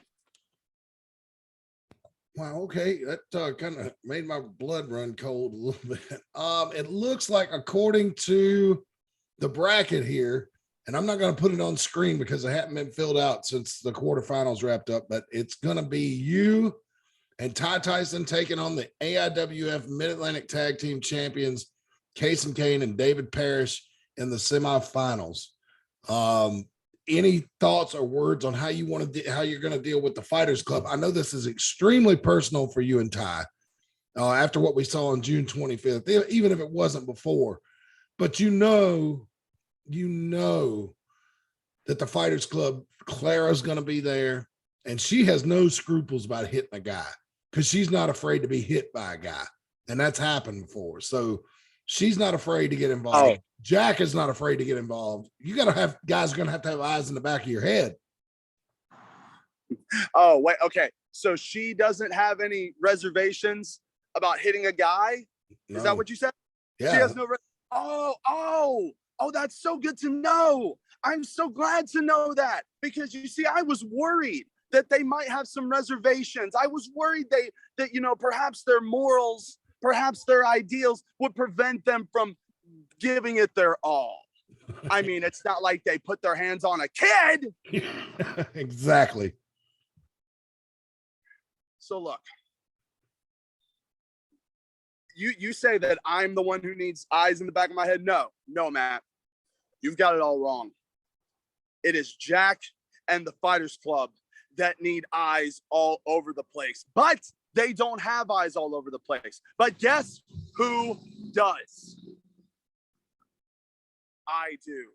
Wow, okay. That kind of made my blood run cold a little bit. It looks like, according to the bracket here, and I'm not going to put it on screen because it hadn't been filled out since the quarterfinals wrapped up, but it's going to be you and Ty Tyson taking on the AIWF Mid-Atlantic Tag Team Champions, Kaydin Pierre and David Parrish, in the semifinals. Any thoughts or words on how you want to how you're going to deal with the Fighters Club? I know this is extremely personal for you and Ty after what we saw on June 25th, even if it wasn't before. But you know that the Fighters Club, Clara's going to be there, and she has no scruples about hitting a guy because she's not afraid to be hit by a guy, and that's happened before. So she's not afraid to get involved. Oh. Jack is not afraid to get involved. You got to have guys going to have eyes in the back of your head. Oh, wait. Okay. So she doesn't have any reservations about hitting a guy? No. Is that what you said? Yeah. She has no. Oh, that's so good to know. I'm so glad to know that, because you see, I was worried that they might have some reservations. I was worried that perhaps their morals, perhaps their ideals would prevent them from giving it their all. I mean, it's not like they put their hands on a kid. Exactly. So look, you say that I'm the one who needs eyes in the back of my head. No, Matt, you've got it all wrong. It is Jack and the Fighters Club that need eyes all over the place, but they don't have eyes all over the place. But guess who does? I do.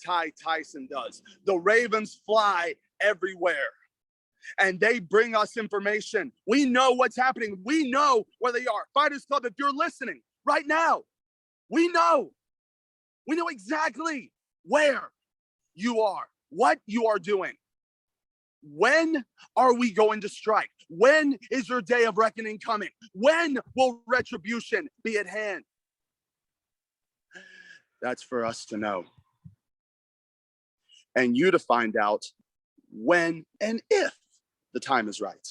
Ty Tyson does. The Ravens fly everywhere, and they bring us information. We know what's happening. We know where they are. Fighters Club, if you're listening right now, we know exactly where you are, what you are doing. When are we going to strike? When is your day of reckoning coming? When will retribution be at hand? That's for us to know. And you to find out when and if the time is right.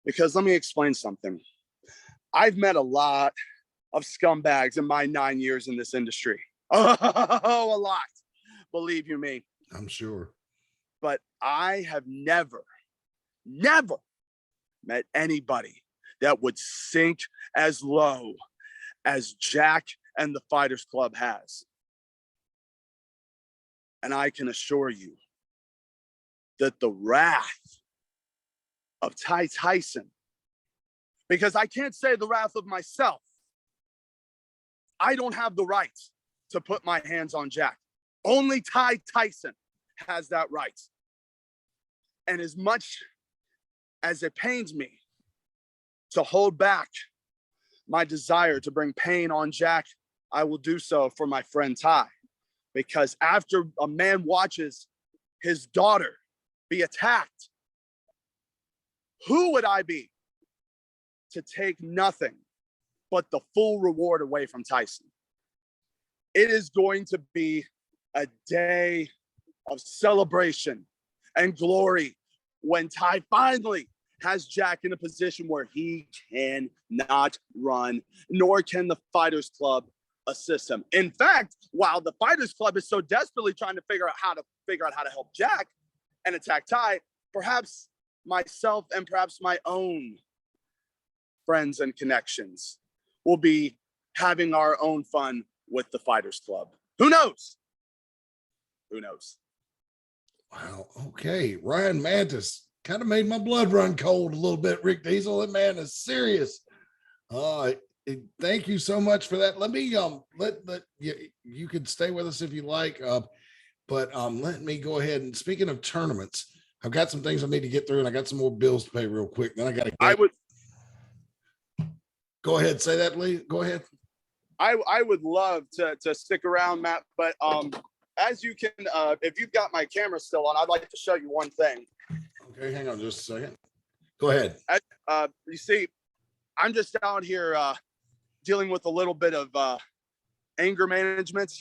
Because let me explain something. I've met a lot of scumbags in my 9 years in this industry. Oh, a lot. Believe you me. I'm sure. But I have never met anybody that would sink as low as Jack and the Fighters Club has. And I can assure you that the wrath of Ty Tyson, because I can't say the wrath of myself. I don't have the right to put my hands on Jack. Only Ty Tyson has that right. And as much as it pains me to hold back my desire to bring pain on Jack, I will do so for my friend Ty. Because after a man watches his daughter be attacked, who would I be to take nothing but the full reward away from Tyson? It is going to be a day of celebration and glory when Ty finally has Jack in a position where he cannot run, nor can the Fighters Club assist him. In fact, while the Fighters Club is so desperately trying to figure out how to help Jack and attack Ty, perhaps myself and perhaps my own friends and connections will be having our own fun with the Fighters Club. Who knows? Who knows? Wow. Okay. Ryan Mantis kind of made my blood run cold a little bit. Rick Diesel, that man is serious. Thank you so much for that. Let me you could stay with us if you like. But let me go ahead and speaking of tournaments, I've got some things I need to get through, and I got some more bills to pay real quick. Then I got to. I would go ahead. Say that, Lee. Go ahead. I would love to stick around, Matt. But as you can, if you've got my camera still on, I'd like to show you one thing. Okay, hang on just a second. Go ahead. You see, I'm just out here dealing with a little bit of anger management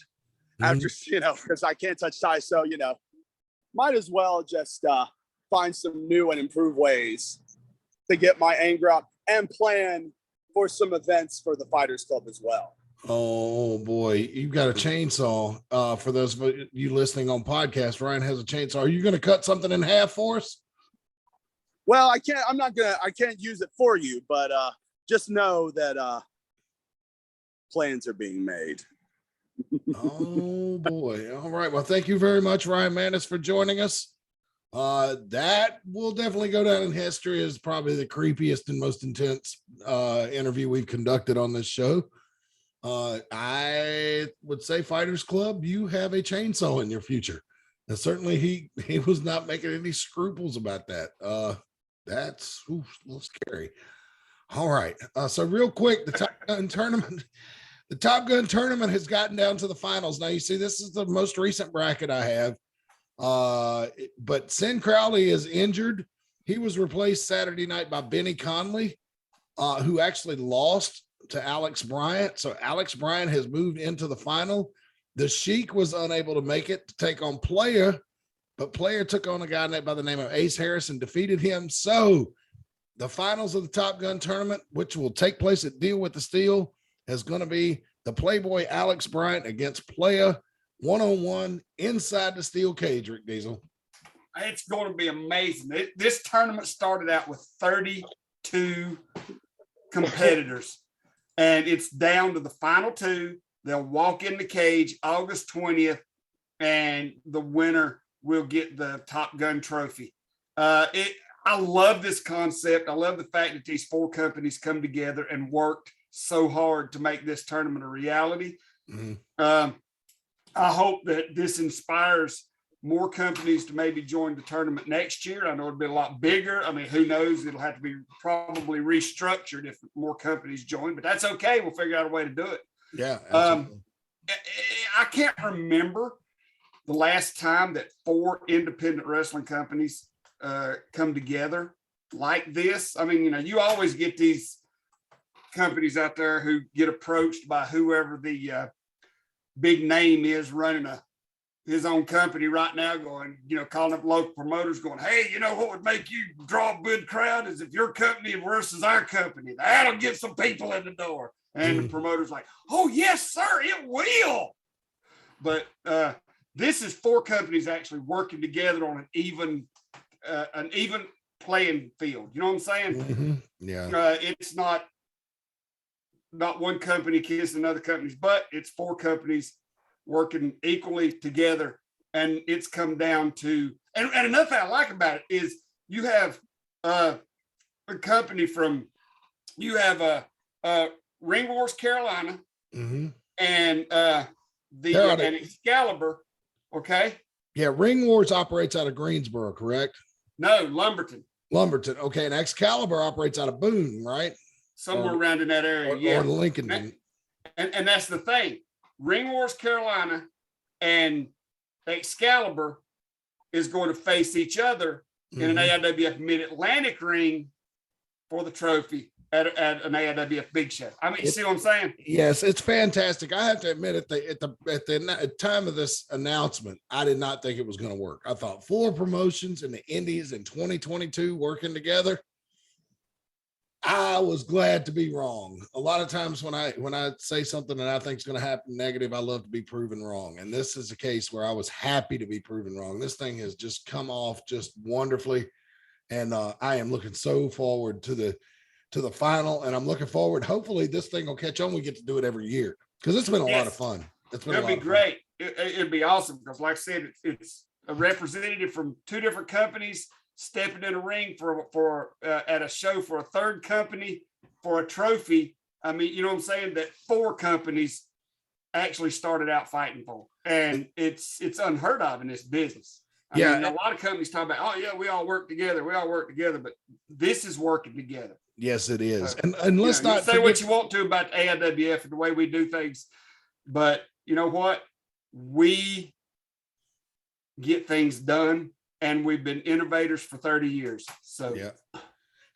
after, because I can't touch Ty. So, might as well just find some new and improved ways to get my anger out and plan for some events for the Fighters Club as well. Oh boy, you've got a chainsaw. For those of you listening on podcast, Ryan has a chainsaw. Are you going to cut something in half for us? Well, I can't use it for you, but just know that plans are being made. Oh boy. All right. Well, thank you very much, Ryan Mantis, for joining us. That will definitely go down in history as probably the creepiest and most intense interview we've conducted on this show. I would say Fighters Club, you have a chainsaw in your future. And certainly he was not making any scruples about that. That's a little scary. All right. So real quick, the Top Gun tournament has gotten down to the finals. Now you see, this is the most recent bracket I have. But Sin Crowley is injured. He was replaced Saturday night by Benny Conley, who actually lost to Alex Bryant. So Alex Bryant has moved into the final. The Sheik was unable to make it to take on Player, but Player took on a guy by the name of Ace Harris and defeated him. So the finals of the Top Gun tournament, which will take place at Deal with the Steel, is going to be the Playboy Alex Bryant against Player 1-on-1 inside the steel cage, Rick Diesel. It's going to be amazing. This tournament started out with 32 competitors, and it's down to the final two. They'll walk in the cage August 20th, and the winner will get the Top Gun trophy. I love this concept. I love the fact that these four companies come together and worked so hard to make this tournament a reality. Mm-hmm. I hope that this inspires more companies to maybe join the tournament next year. I know it'll be a lot bigger. I mean, who knows? It'll have to be probably restructured if more companies join, but that's okay. We'll figure out a way to do it. Yeah. I can't remember the last time that four independent wrestling companies come together like this. I mean, you always get these companies out there who get approached by whoever the big name is running a his own company right now, going, calling up local promoters, going, hey, what would make you draw a good crowd is if your company versus our company. That'll get some people in the door. And the promoter's like, oh, yes, sir, it will. But this is 4 companies actually working together on an even playing field. You know what I'm saying? Mm-hmm. Yeah. It's not one company kissing another company's butt. It's 4 companies working equally together. And it's come down to, and another thing I like about it is you have a company from, Ring Wars Carolina, Mm-hmm. and and Excalibur. Okay. Yeah. Ring Wars operates out of Greensboro, correct? No, Lumberton. Okay. And Excalibur operates out of Boone, right? Somewhere around in that area. Or Lincoln. And that's the thing. Ring Wars Carolina and Excalibur is going to face each other in an AIWF Mid-Atlantic ring for the trophy at an AIWF Big Show. I mean, you see what I'm saying? Yes, it's fantastic. I have to admit, at the time of this announcement, I did not think it was going to work. I thought 4 promotions in the Indies in 2022 working together. I was glad to be wrong. A lot of times when I say something that I think is going to happen negative, I love to be proven wrong. And this is a case where I was happy to be proven wrong. This thing has just come off just wonderfully. And I am looking so forward to the final, and I'm looking forward. Hopefully this thing will catch on. We get to do it every year because it's been a lot of fun. It'll be great. It'd be awesome because, like I said, it's a representative from 2 different companies stepping in a ring for at a show for a 3rd company for a trophy. I mean, you know what I'm saying? That 4 companies actually started out fighting for, and it's unheard of in this business. I mean, a lot of companies talk about, oh yeah, we all work together, but this is working together. Yes, it is. And let's not say what you want to about AIWF and the way we do things, but you know what? We get things done, and we've been innovators for 30 years. So yeah,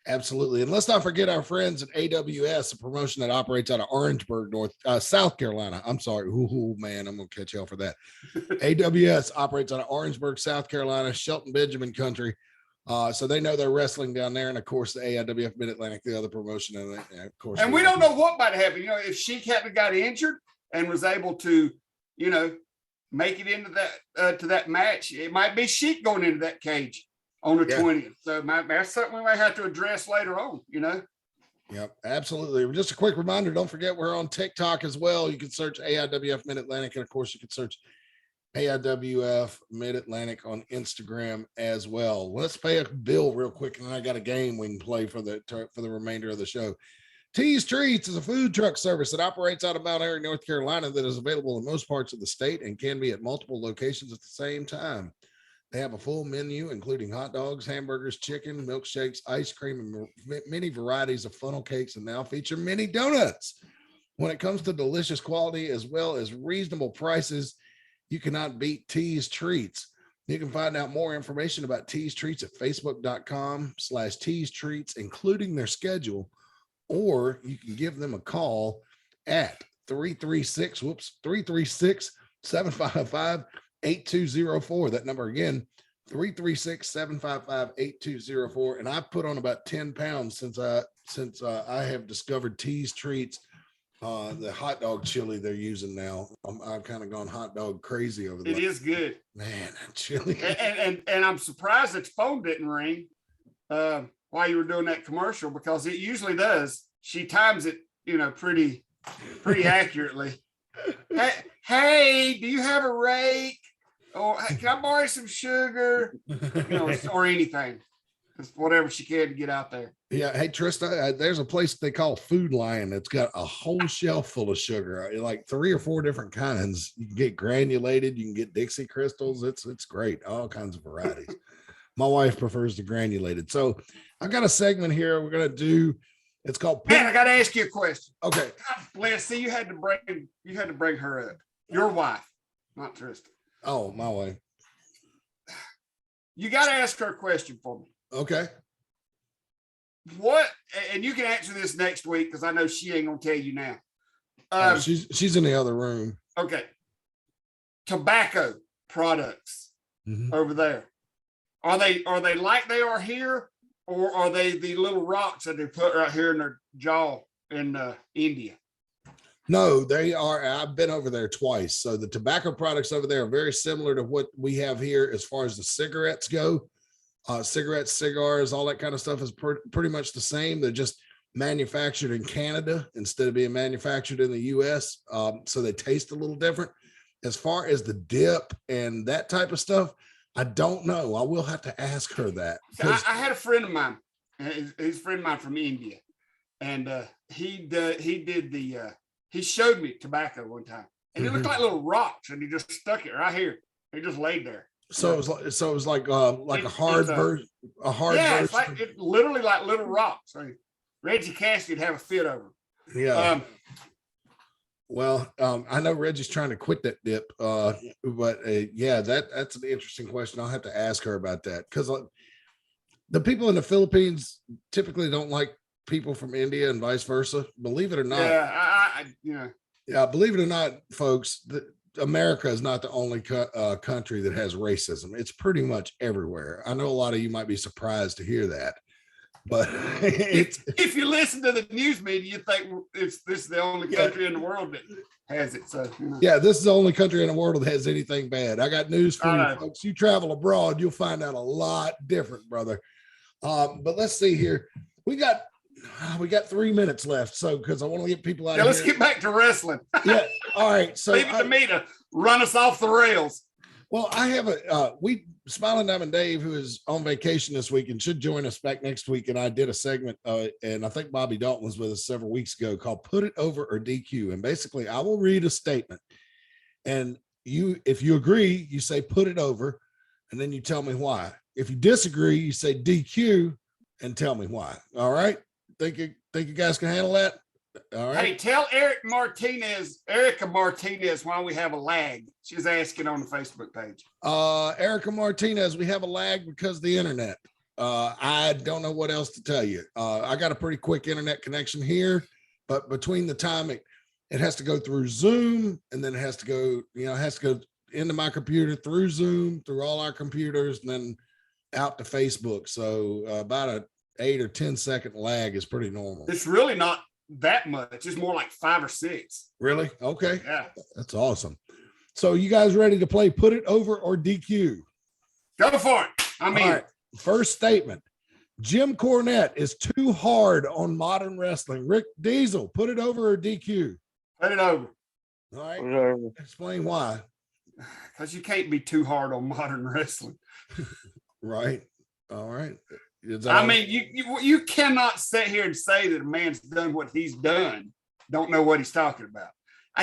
absolutely. And let's not forget our friends at AWS, a promotion that operates out of Orangeburg, South Carolina. I'm sorry. Ooh, man, I'm going to catch hell for that. AWS operates out of Orangeburg, South Carolina, Shelton Benjamin country. So they know they're wrestling down there. And of course, the AIWF Mid-Atlantic, the other promotion. And of course, and we don't know what might happen. If Sheik hadn't got injured and was able to, make it into that, to that match, it might be Sheik going into that cage on the 20th. So that's something we might have to address later on, Yep, absolutely. Just a quick reminder, don't forget we're on TikTok as well. You can search AIWF Mid-Atlantic, and of course you can search AIWF Mid-Atlantic on Instagram as well. Let's pay a bill real quick, and then I got a game we can play for the remainder of the show. Tees Treats is a food truck service that operates out of Mount Airy, North Carolina, that is available in most parts of the state and can be at multiple locations at the same time. They have a full menu, including hot dogs, hamburgers, chicken, milkshakes, ice cream, and many varieties of funnel cakes, and now feature mini donuts. When it comes to delicious quality as well as reasonable prices, you cannot beat Tees Treats. You can find out more information about Tees Treats at facebook.com/Tees Treats, including their schedule, or you can give them a call at 336-755-8204. That number again, 336-755-8204. And I put on about 10 pounds since I have discovered Tees Treats, the hot dog chili they're using now. I've kind of gone hot dog crazy over there. It is good, man. Chili, and I'm surprised that the phone didn't ring while you were doing that commercial, because it usually does. She times it, pretty accurately. Hey, do you have a rake? Or can I borrow some sugar? Or anything. Just whatever she can to get out there. Yeah. Hey, Trista, there's a place they call Food Lion that's got a whole shelf full of sugar, like 3 or 4 different kinds. You can get granulated, you can get Dixie crystals. It's great. All kinds of varieties. My wife prefers the granulated. So I've got a segment here we're going to do. It's called. Man, I got to ask you a question. Okay. God bless. See, you had to bring her up. Your wife, not Trista. Oh, my wife. You got to ask her a question for me. Okay. What? And you can answer this next week, because I know she ain't gonna tell you now. She's in the other room. Okay. Tobacco, products Mhm. over there? Are they like they are here, or are they the little rocks that they put right here in their jaw in India? No, they are. I've been over there twice. So the tobacco products over there are very similar to what we have here as far as the cigarettes go. Cigarettes, cigars, all that kind of stuff is pretty much the same. They're just manufactured in Canada instead of being manufactured in the US. So they taste a little different. As far as the dip and that type of stuff, I don't know. I will have to ask her that. So I had a friend of mine. He's a friend of mine from India, and he showed me tobacco one time, and it looked like little rocks, and he just stuck it right here. He just laid there. So it was like a hard version. Yeah, it's like it literally like little rocks. So Reggie Cassidy would have a fit over. Yeah. Well, I know Reggie's trying to quit that dip, but yeah, that's an interesting question. I'll have to ask her about that, because the people in the Philippines typically don't like people from India and vice versa. Believe it or not. Yeah, Yeah, believe it or not, folks, America is not the only country that has racism. It's pretty much everywhere. I know a lot of you might be surprised to hear that, but if you listen to the news media, you think this is the only country in the world that has it. So yeah, this is the only country in the world that has anything bad. I got news for you, folks. You travel abroad, you'll find out a lot different, brother. But let's see here. We got 3 minutes left, so because I want to get people out. Let's get back to wrestling. Yeah. All right. So leave it to me to run us off the rails. Well, I have Smiling Diamond Dave, who is on vacation this week and should join us back next week. And I did a segment, and I think Bobby Dalton was with us several weeks ago, called "Put It Over or DQ." And basically, I will read a statement, and if you agree, you say "put it over," and then you tell me why. If you disagree, you say DQ and tell me why. All right. Think you guys can handle that? All right. Hey, tell Erica Martinez why we have a lag. She's asking on the Facebook page. Erica Martinez, we have a lag because of the internet. I don't know what else to tell you. I got a pretty quick internet connection here, but between the time it has to go through Zoom, and then it has to go into my computer, through Zoom, through all our computers, and then out to Facebook. So about a 8 or 10 second lag is pretty normal. It's really not that much. It's more like 5 or 6. Really? Okay. Yeah. That's awesome. So you guys ready to play Put It Over or DQ? Go for it. I mean, all right. First statement. Jim Cornette is too hard on modern wrestling. Rick Diesel, put it over or DQ? Put it over. All right. Explain why. Because you can't be too hard on modern wrestling. Right. All right. I mean, you cannot sit here and say that a man's done what he's done, don't know what he's talking about.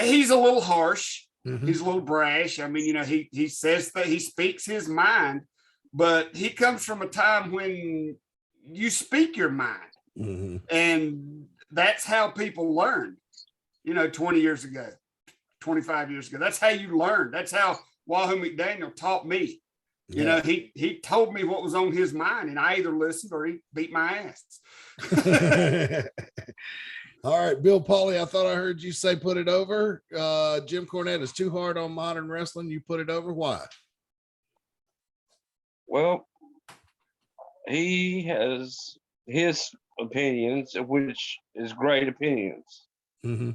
He's a little harsh. Mm-hmm. He's a little brash. I mean, he says that he speaks his mind, but he comes from a time when you speak your mind. Mm-hmm. And that's how people learned, 20 years ago, 25 years ago. That's how you learn. That's how Wahoo McDaniel taught me. Yeah. He told me what was on his mind, and I either listened or he beat my ass. All right, Bill Pauley, I thought I heard you say put it over. Jim Cornette is too hard on modern wrestling. You put it over. Why? Well, he has his opinions, which is great opinions. Mm-hmm.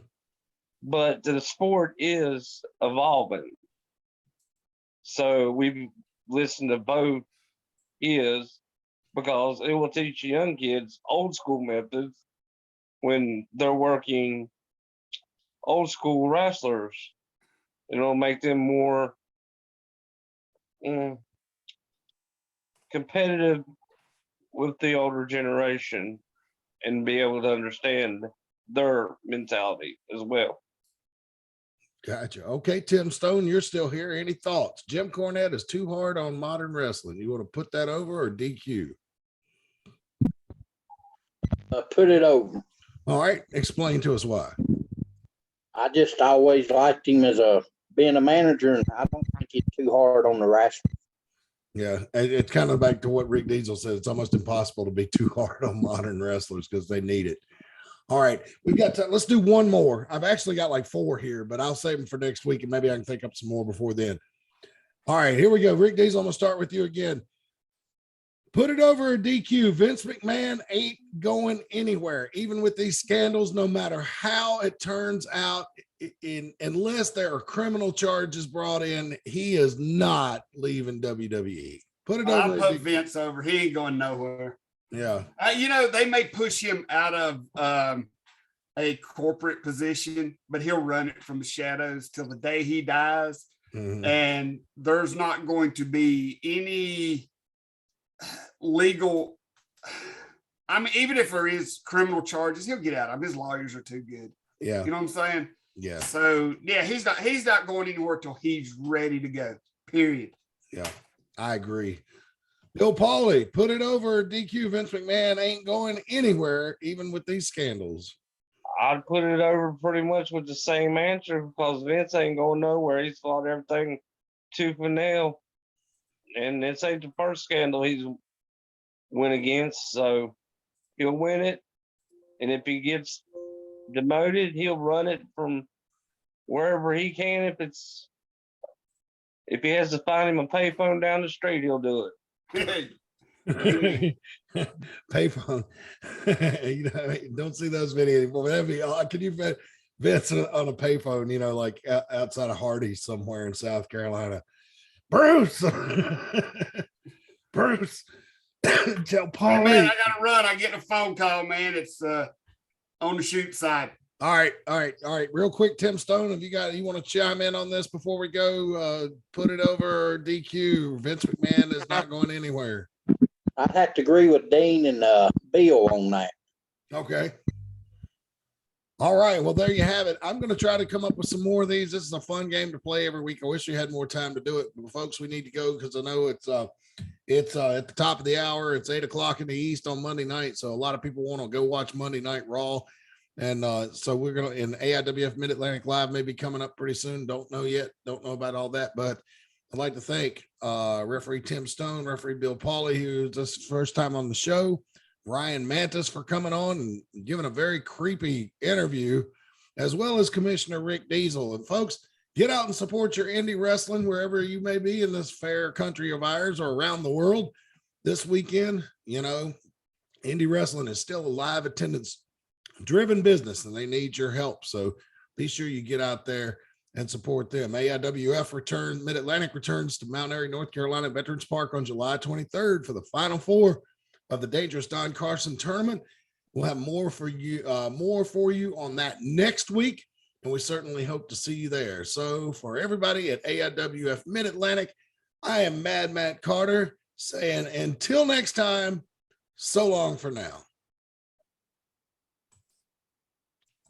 But the sport is evolving. So we've listened to both because it will teach young kids old school methods when they're working old school wrestlers. It'll make them more competitive with the older generation and be able to understand their mentality as well. Gotcha. Okay, Tim Stone, you're still here. Any thoughts? Jim Cornette is too hard on modern wrestling. You want to put that over or DQ? Put it over. All right. Explain to us why. I just always liked him as being a manager, and I don't think he's too hard on the wrestling. Yeah, it's kind of back to what Rick Diesel said. It's almost impossible to be too hard on modern wrestlers because they need it. All right, we've got time. Let's do one more. I've actually got like 4 here, but I'll save them for next week, and maybe I can think up some more before then. All right, here we go. Rick Diesel, I'm gonna start with you again. Put it over a DQ. Vince McMahon ain't going anywhere, even with these scandals, no matter how it turns out, unless there are criminal charges brought in, he is not leaving WWE. Put it over. I put Vince over. He ain't going nowhere. Yeah. You know, they may push him out of a corporate position, but he'll run it from the shadows till the day he dies. Mhm. And there's not going to be any legal. I mean, even if there is criminal charges, he'll get out of them. His lawyers are too good. Yeah. You know what I'm saying? Yeah. So yeah, he's not going anywhere till he's ready to go. Period. Yeah. I agree. Bill Pauley, put it over DQ. Vince McMahon ain't going anywhere, even with these scandals. I'd put it over pretty much with the same answer because Vince ain't going nowhere. He's fought everything tooth and nail. And this ain't the first scandal he's went against, so he'll win it. And if he gets demoted, he'll run it from wherever he can. If he has to find him a payphone down the street, he'll do it. Payphone. You know, don't see those videos anymore. That'd be odd. Can you bet Vince on a payphone, you know, like outside of Hardee's somewhere in South Carolina? Bruce, Bruce, tell Paul. Hey man, I gotta run. I get a phone call, man. It's on the shoot side. All right. Real quick, Tim Stone, if you want to chime in on this before we go, put it over DQ. Vince McMahon is not going anywhere. I'd have to agree with Dean and Bill on that. Okay. All right. Well, there you have it. I'm going to try to come up with some more of these. This is a fun game to play every week. I wish we had more time to do it, but folks, we need to go because I know it's at the top of the hour. It's 8:00 in the East on Monday night. So a lot of people want to go watch Monday Night Raw. And so we're going to, in AIWF Mid-Atlantic Live may be coming up pretty soon. Don't know yet. Don't know about all that, but I'd like to thank referee Tim Stone, referee Bill Pauley, who's this first time on the show, Ryan Mantis for coming on and giving a very creepy interview, as well as Commissioner Rick Diesel. And folks, get out and support your indie wrestling wherever you may be in this fair country of ours or around the world. This weekend, you know, indie wrestling is still a live attendance driven business and they need your help. So be sure you get out there and support them. AIWF Mid-Atlantic returns to Mount Airy, North Carolina Veterans Park on July 23rd for the Final Four of the Dangerous Don Carson tournament. We'll have more for you on that next week, and we certainly hope to see you there. So for everybody at AIWF Mid-Atlantic, I am Mad Matt Carter saying until next time, so long for now.